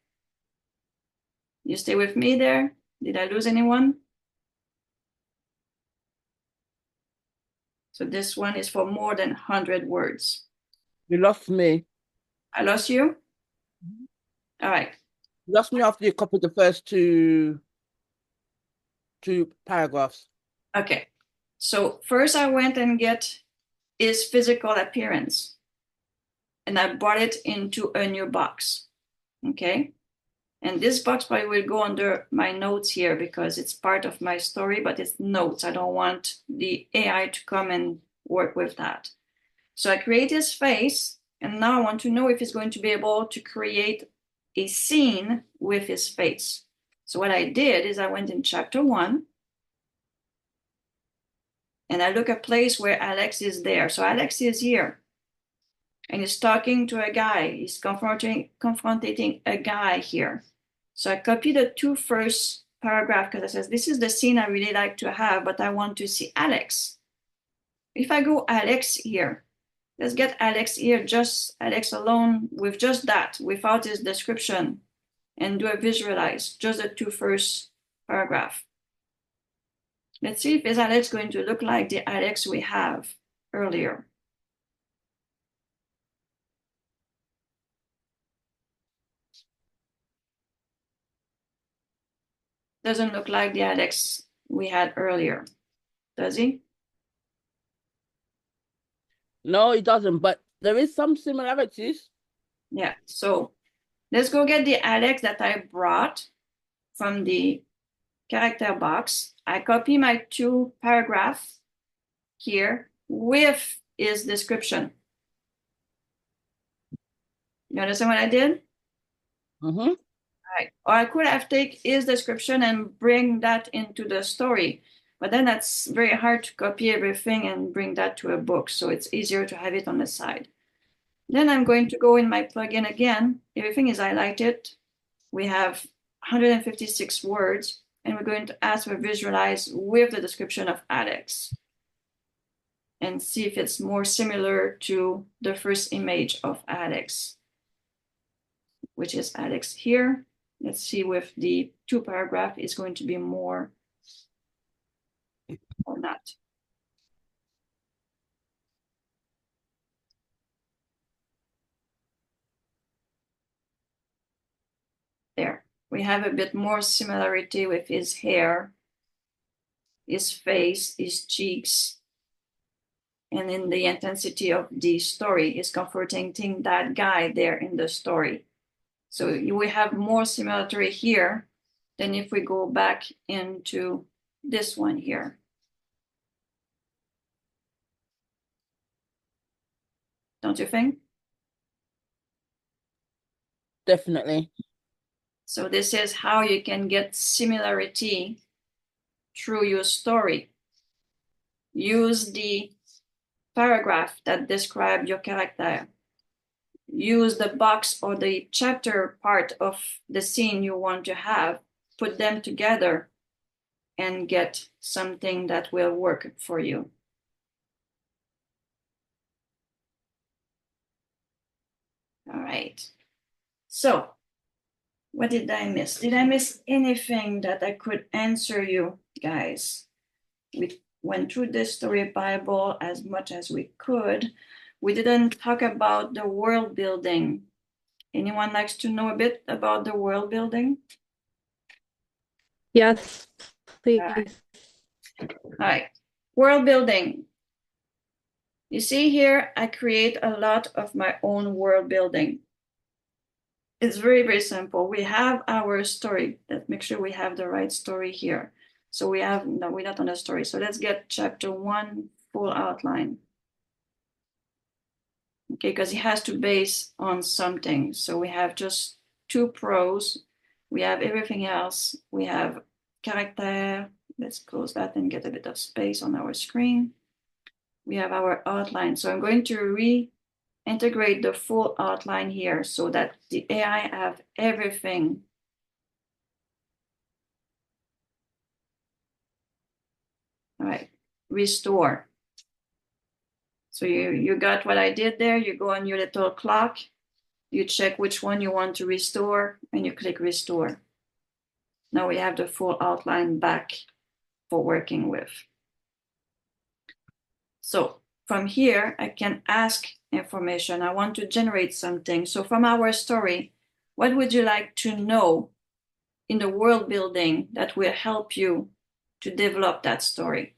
You stay with me there? Did I lose anyone? So this one is for more than 100 words. You lost me. I lost you? All right. You lost me after you copied the first two paragraphs. Okay. So first I went and get his physical appearance. And I brought it into a new box. Okay. And this box probably will go under my notes here because it's part of my story, but it's notes. I don't want the AI to come and work with that. So I create his face, and now I want to know if he's going to be able to create a scene with his face. So what I did is I went in chapter 1, and I look a place where Alex is there. So Alex is here, and he's talking to a guy. He's confronting a guy here. So I copy the two first paragraph because it says, this is the scene I really like to have, but I want to see Alex. If I go Alex here, let's get Alex here, just Alex alone with just that, without his description, and do a visualize, just the two first paragraph. Let's see if is Alex going to look like the Alex we have earlier. Doesn't look like the Alex we had earlier, does he? No, it doesn't, but there is some similarities. Yeah, so let's go get the Alex that I brought from the character box. I copy my two paragraphs here with his description. You understand what I did? Mm-hmm. Right. Or I could have taken his description and bring that into the story, but then that's very hard to copy everything and bring that to a book. So it's easier to have it on the side. Then I'm going to go in my plugin again. Everything is highlighted. We have 156 words, and we're going to ask for visualize with the description of Alex and see if it's more similar to the first image of Alex, which is Alex here. Let's see if the two paragraph is going to be more or not. There, we have a bit more similarity with his hair, his face, his cheeks, and in the intensity of the story is comforting that guy there in the story. So we have more similarity here than if we go back into this one here. Don't you think? Definitely. So this is how you can get similarity through your story. Use the paragraph that describe your character. Use the box or the chapter part of the scene you want to have, put them together, and get something that will work for you. All right. So, what did I miss? Did I miss anything that I could answer you guys? We went through the story Bible as much as we could. We didn't talk about the world building. Anyone likes to know a bit about the world building? Yes, please. All right. World building. You see here, I create a lot of my own world building. It's very, very simple. We have our story. Let's make sure we have the right story here. So we have, no, we're not on the story. So let's get chapter 1 full outline. Okay, because it has to base on something. So we have just 2 prose. We have everything else. We have character. Let's close that and get a bit of space on our screen. We have our outline. So I'm going to reintegrate the full outline here so that the AI have everything. All right, restore. So you got what I did there. You go on your little clock, you check which one you want to restore, and you click restore. Now we have the full outline back for working with. So from here, I can ask information. I want to generate something. So from our story, what would you like to know in the world building that will help you to develop that story?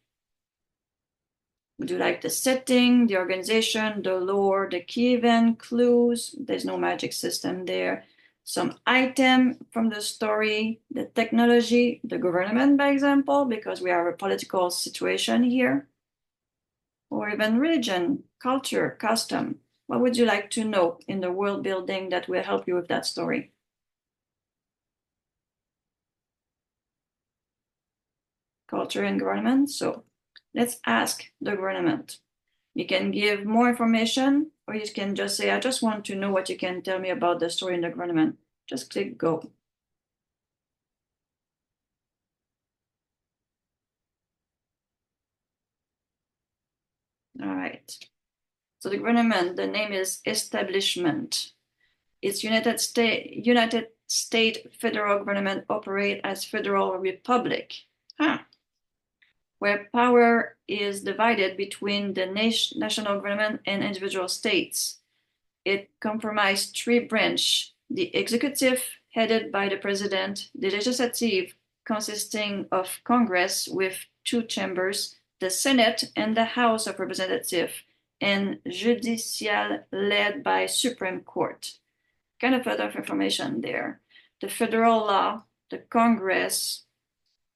Would you like the setting, the organization, the lore, the key event, clues? There's no magic system there. Some item from the story, the technology, the government, by example, because we have a political situation here, or even religion, culture, custom. What would you like to know in the world building that will help you with that story? Culture and government. So let's ask the government. You can give more information, or you can just say, I just want to know what you can tell me about the story in the government. Just click go. All right. So the government, the name is establishment. It's United States federal government operate as federal republic. Where power is divided between the national government and individual states. It comprises 3 branches: the executive, headed by the president; the legislative, consisting of Congress with 2 chambers; the Senate and the House of Representatives; and judicial, led by Supreme Court. Kind of a lot of information there. The federal law, the Congress,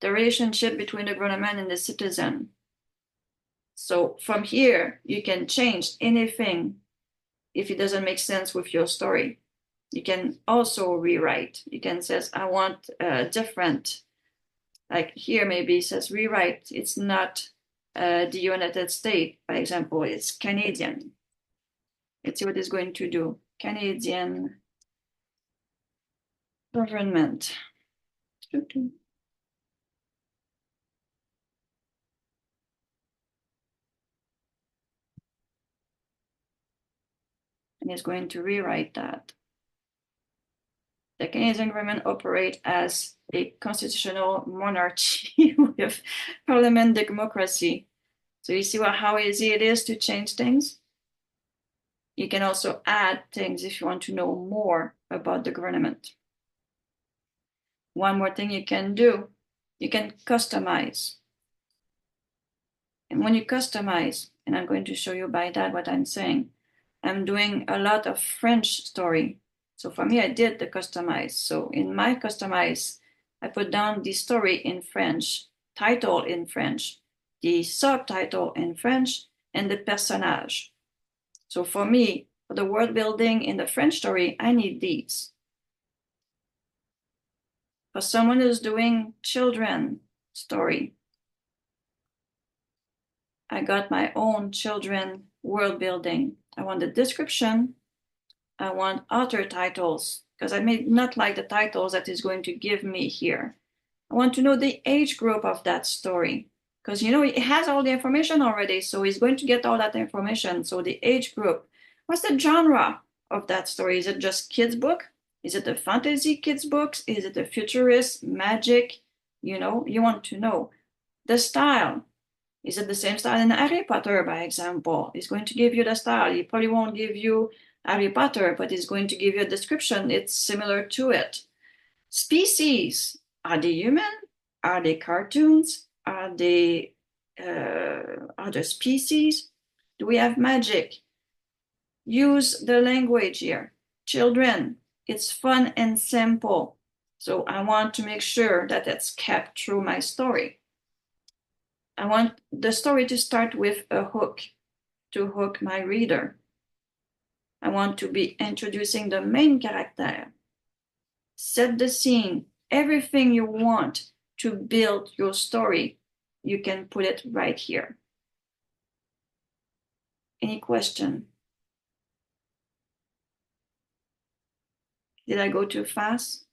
the relationship between the government and the citizen. So from here, you can change anything if it doesn't make sense with your story. You can also rewrite. You can say, I want different, like here maybe it says rewrite. It's not the United States, for example, it's Canadian. Let's see what it's going to do. Canadian government. And it's going to rewrite that. The Canadian government operates as a constitutional monarchy with parliament democracy. So you see how easy it is to change things? You can also add things if you want to know more about the government. One more thing you can do, you can customize. And when you customize, and I'm going to show you by that what I'm saying, I'm doing a lot of French story. So for me, I did the customize. So in my customize, I put down the story in French, title in French, the subtitle in French, and the personnage. So for me, for the world building in the French story, I need these. For someone who's doing children story, I got my own children world building. I want the description. I want author titles because I may not like the titles that is going to give me here. I want to know the age group of that story because it has all the information already, so he's going to get all that information. So the age group, what's the genre of that story? Is it just kids book? Is it a fantasy kids books? Is it a futurist magic? You want to know the style. Is it the same style in Harry Potter, by example? He's going to give you the style. He probably won't give you Harry Potter, but he's going to give you a description. It's similar to it. Species. Are they human? Are they cartoons? Are they other species? Do we have magic? Use the language here. Children, it's fun and simple. So I want to make sure that it's kept through my story. I want the story to start with a hook to hook my reader. I want to be introducing the main character. Set the scene. Everything you want to build your story, you can put it right here. Any question? Did I go too fast?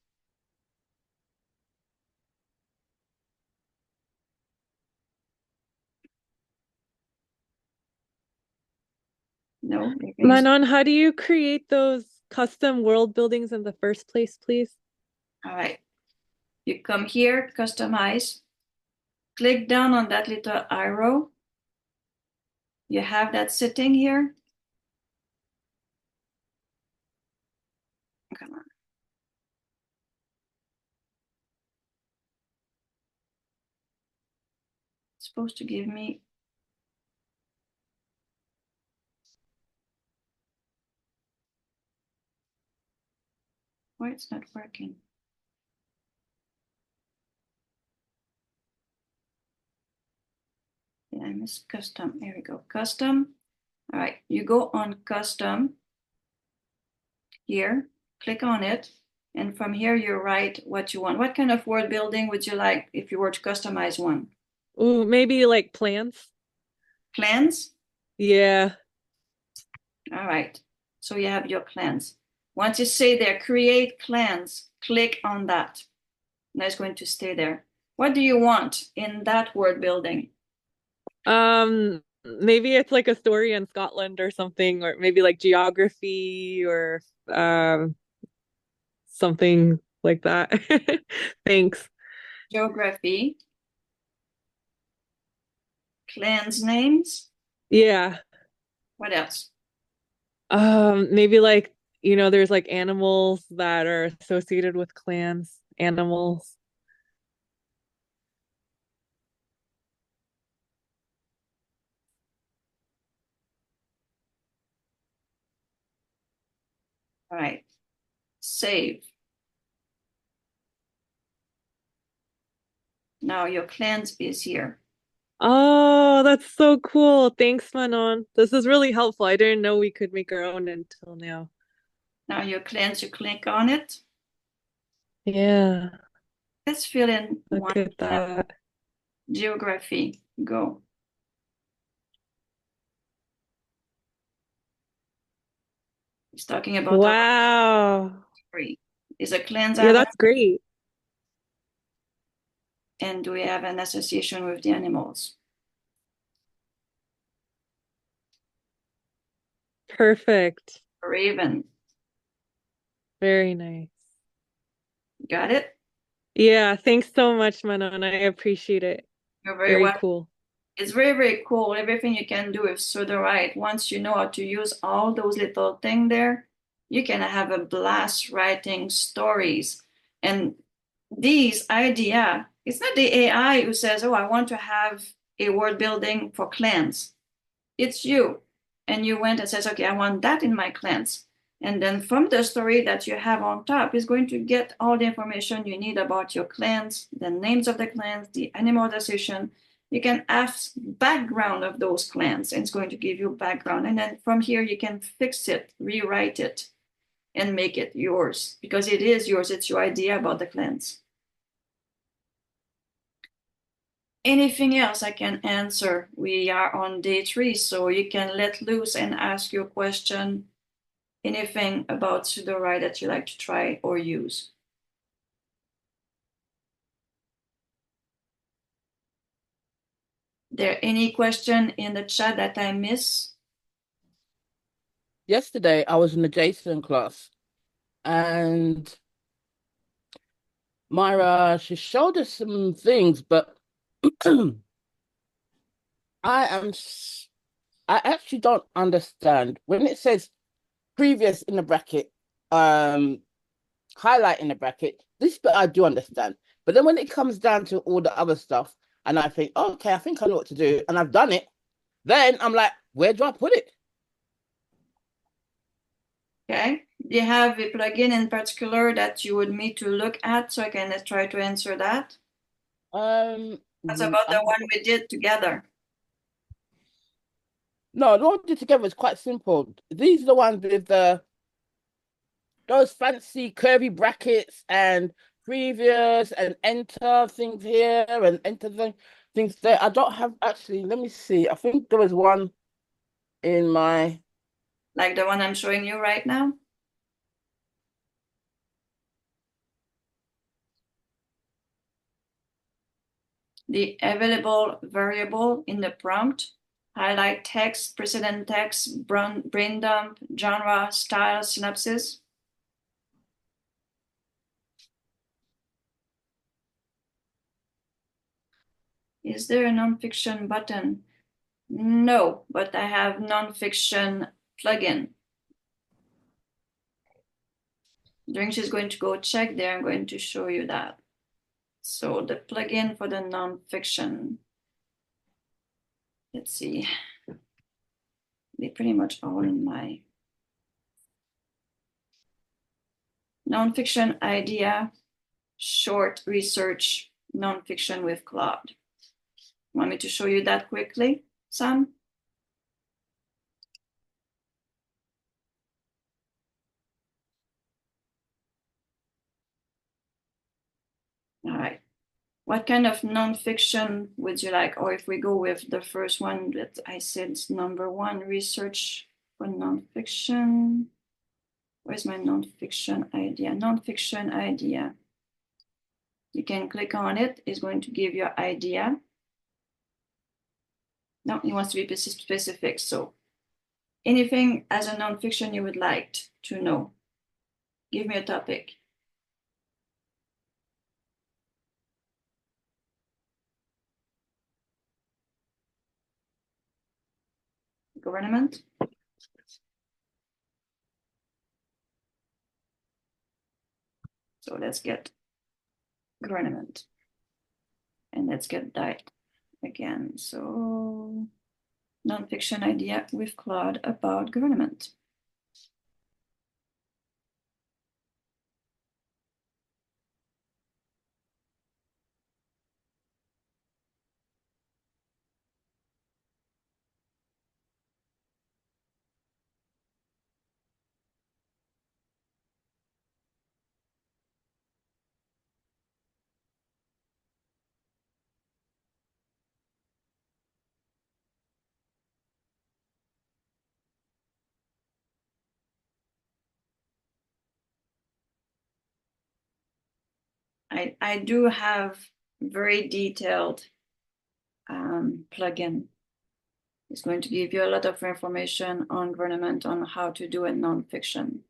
No? Manon, how do you create those custom world buildings in the first place, please? All right. You come here, customize. Click down on that little arrow. You have that sitting here. Come on. It's supposed to give me why it's not working. Did I miss custom? Here we go. Custom. All right. You go on custom here, click on it. And from here, you write what you want. What kind of word building would you like if you were to customize one? Ooh, maybe like plans. Clans? Yeah. All right. So you have your clans. Once you say there, create clans, click on that. Now it's going to stay there. What do you want in that word building? Maybe it's like a story in Scotland or something, or maybe like geography or something like that. Thanks. Geography. Clans names. Yeah. What else? Maybe like, there's like animals that are associated with clans, animals. All right. Save. Now your clans is here. Oh, that's so cool. Thanks, Manon. This is really helpful. I didn't know we could make our own until now. Now your clans, you click on it. Yeah, Let's fill in look one at that. geography. Go. It's talking about Wow. story. Is a clans Yeah, that's great. and do we have an association with the animals? Perfect. Raven. Very nice. Got it? Yeah, thanks so much, Manon. I appreciate it. You're very Very welcome. cool. It's very, very cool. Everything you can do with Sudowrite. Once you know how to use all those little things there, you can have a blast writing stories. And these idea, it's not the AI who says, oh, I want to have a word building for clans. It's you. And you went and says, okay, I want that in my clans. And then from the story that you have on top is going to get all the information you need about your clans, the names of the clans, the animal association. You can ask background of those clans and it's going to give you background. And then from here, you can fix it, rewrite it, and make it yours because it is yours. It's your idea about the clans. Anything else I can answer? We are on day 3, so you can let loose and ask your question. Anything about Sudowrite that you like to try or use? There any question in the chat that I miss? Yesterday, I was in the Jason class, and Myra, she showed us some things, but I actually don't understand when it says previous in the bracket, highlight in the bracket. This bit I do understand, but then when it comes down to all the other stuff, and I think, okay, I think I know what to do, and I've done it, then I'm like, where do I put it? Okay. Do you have a plugin in particular that you would me to look at so I can try to answer that? That's about the one we did together. No, the one we did together is quite simple. These are the ones with those fancy curvy brackets and previous and enter things here and enter things there. I don't have actually, let me see. I think there was one in my Like the one I'm showing you right now? The available variable in the prompt, highlight text, precedent text, brain dump, genre, style, synopsis. Is there a nonfiction button? No, but I have nonfiction plugin. During she's going to go check there, I'm going to show you that. So the plugin for the nonfiction, let's see, they pretty much all in my nonfiction idea, short research, nonfiction with Claude. Want me to show you that quickly, Sam? All right. What kind of nonfiction would you like? Or if we go with the first one that I said is number 1, research for nonfiction. Where's my nonfiction idea? Nonfiction idea. You can click on it. It's going to give you an idea. No, it wants to be specific. So anything as a nonfiction you would like to know. Give me a topic. Government. So let's get government. And let's get that again. So nonfiction idea with Claude about government. I do have very detailed plugin. It's going to give you a lot of information on government on how to do a nonfiction.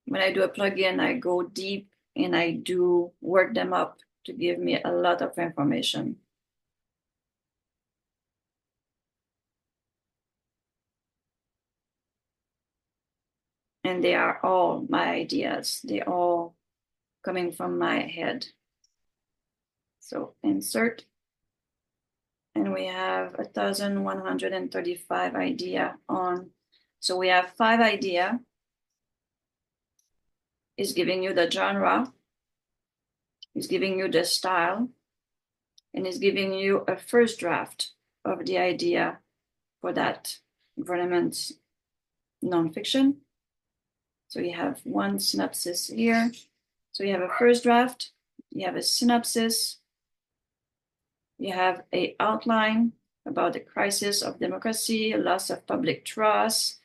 When I do a plugin, I go deep and I do work them up to give me a lot of information. And they are all my ideas. They're all coming from my head. So insert. And we have 1,135 idea on. So we have 5 idea. Is giving you the genre. Is giving you the style. And is giving you a first draft of the idea for that government nonfiction. So you have one synopsis here. So you have a first draft, you have a synopsis, you have an outline about the crisis of democracy, loss of public trust.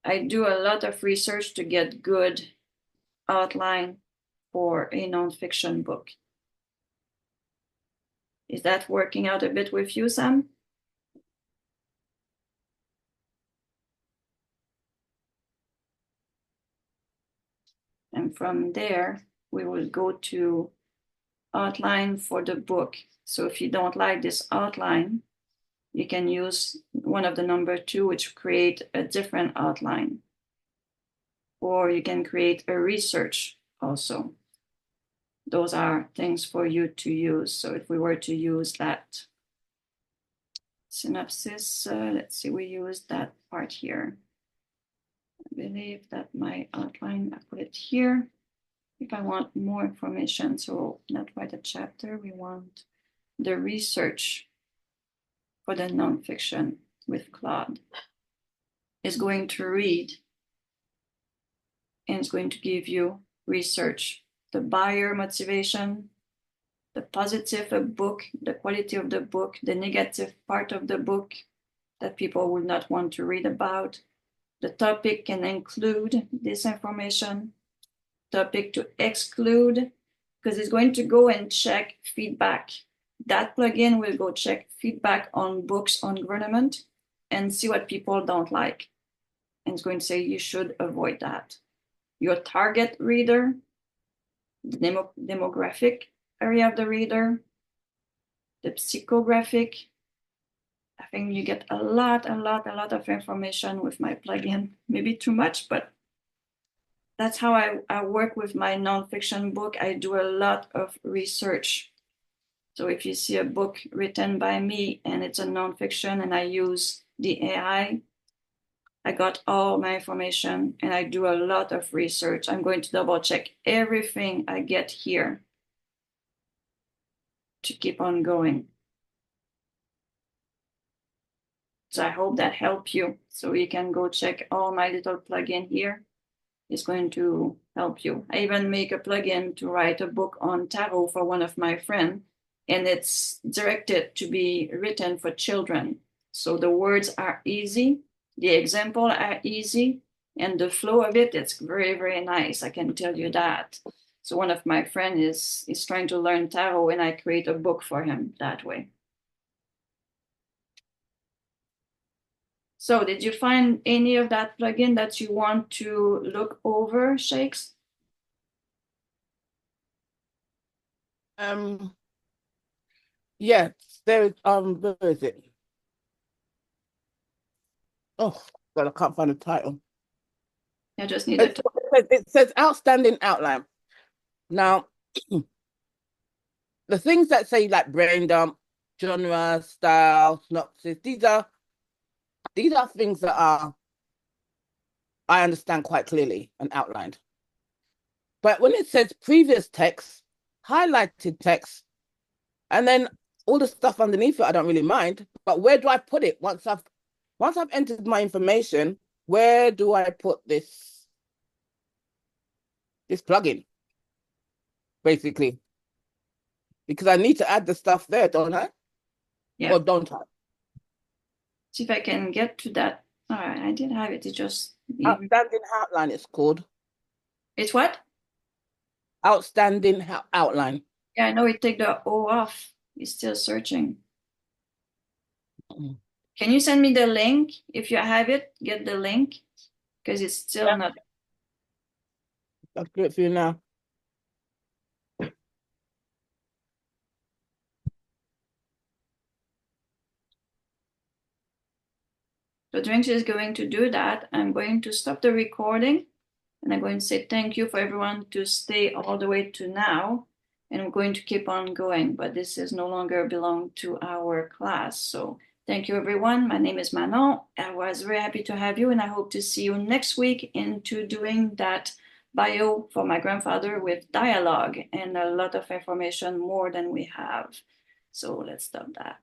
I do a lot of research to get good outline for a nonfiction book. Is that working out a bit with you, Sam? And from there, we will go to outline for the book. So if you don't like this outline, you can use one of the number 2, which create a different outline. Or you can create a research also. Those are things for you to use. So if we were to use that synopsis, let's see, we use that part here. I believe that my outline, I put it here. If I want more information, so not write a chapter, we want the research for the nonfiction with Claude. Is going to read and it's going to give you research, the buyer motivation, the positive of book, the quality of the book, the negative part of the book that people would not want to read about. The topic can include this information, topic to exclude, because it's going to go and check feedback. That plugin will go check feedback on books on government and see what people don't like. And it's going to say you should avoid that. Your target reader, the demographic area of the reader, the psychographic. I think you get a lot of information with my plugin. Maybe too much, but that's how I work with my nonfiction book. I do a lot of research. So if you see a book written by me and it's a nonfiction and I use the AI, I got all my information and I do a lot of research. I'm going to double check everything I get here to keep on going. So I hope that helped you. So you can go check all my little plugin here. It's going to help you. I even make a plugin to write a book on tarot for one of my friends, and it's directed to be written for children. So the words are easy, the examples are easy, and the flow of it, it's very, very nice. I can tell you that. So one of my friends is trying to learn tarot, and I create a book for him that way. So did you find any of that plugin that you want to look over, Shakes? Yeah, there is where is it? Oh God, I can't find the title. I just need it. It says outstanding outline. Now the things that say like brain dump, genre, style, synopsis, these are things that I understand quite clearly and outlined. But when it says previous text, highlighted text, and then all the stuff underneath it, I don't really mind. But where do I put it once I've entered my information? Where do I put this plugin? Basically, because I need to add the stuff there, don't I? Yeah. Or don't I? See if I can get to that. All right, I did have it. It just Outstanding outline. It's called. It's what? Outstanding outline. Yeah, I know it take the O off. It's still searching. Can you send me the link? If you have it, get the link. Because it's still not. I'll do it for you now. So Drinks is going to do that. I'm going to stop the recording. And I'm going to say thank you for everyone to stay all the way to now. And I'm going to keep on going. But this is no longer belong to our class. So thank you, everyone. My name is Manon. I was very happy to have you. And I hope to see you next week into doing that bio for my grandfather with dialogue and a lot of information more than we have. So let's stop that.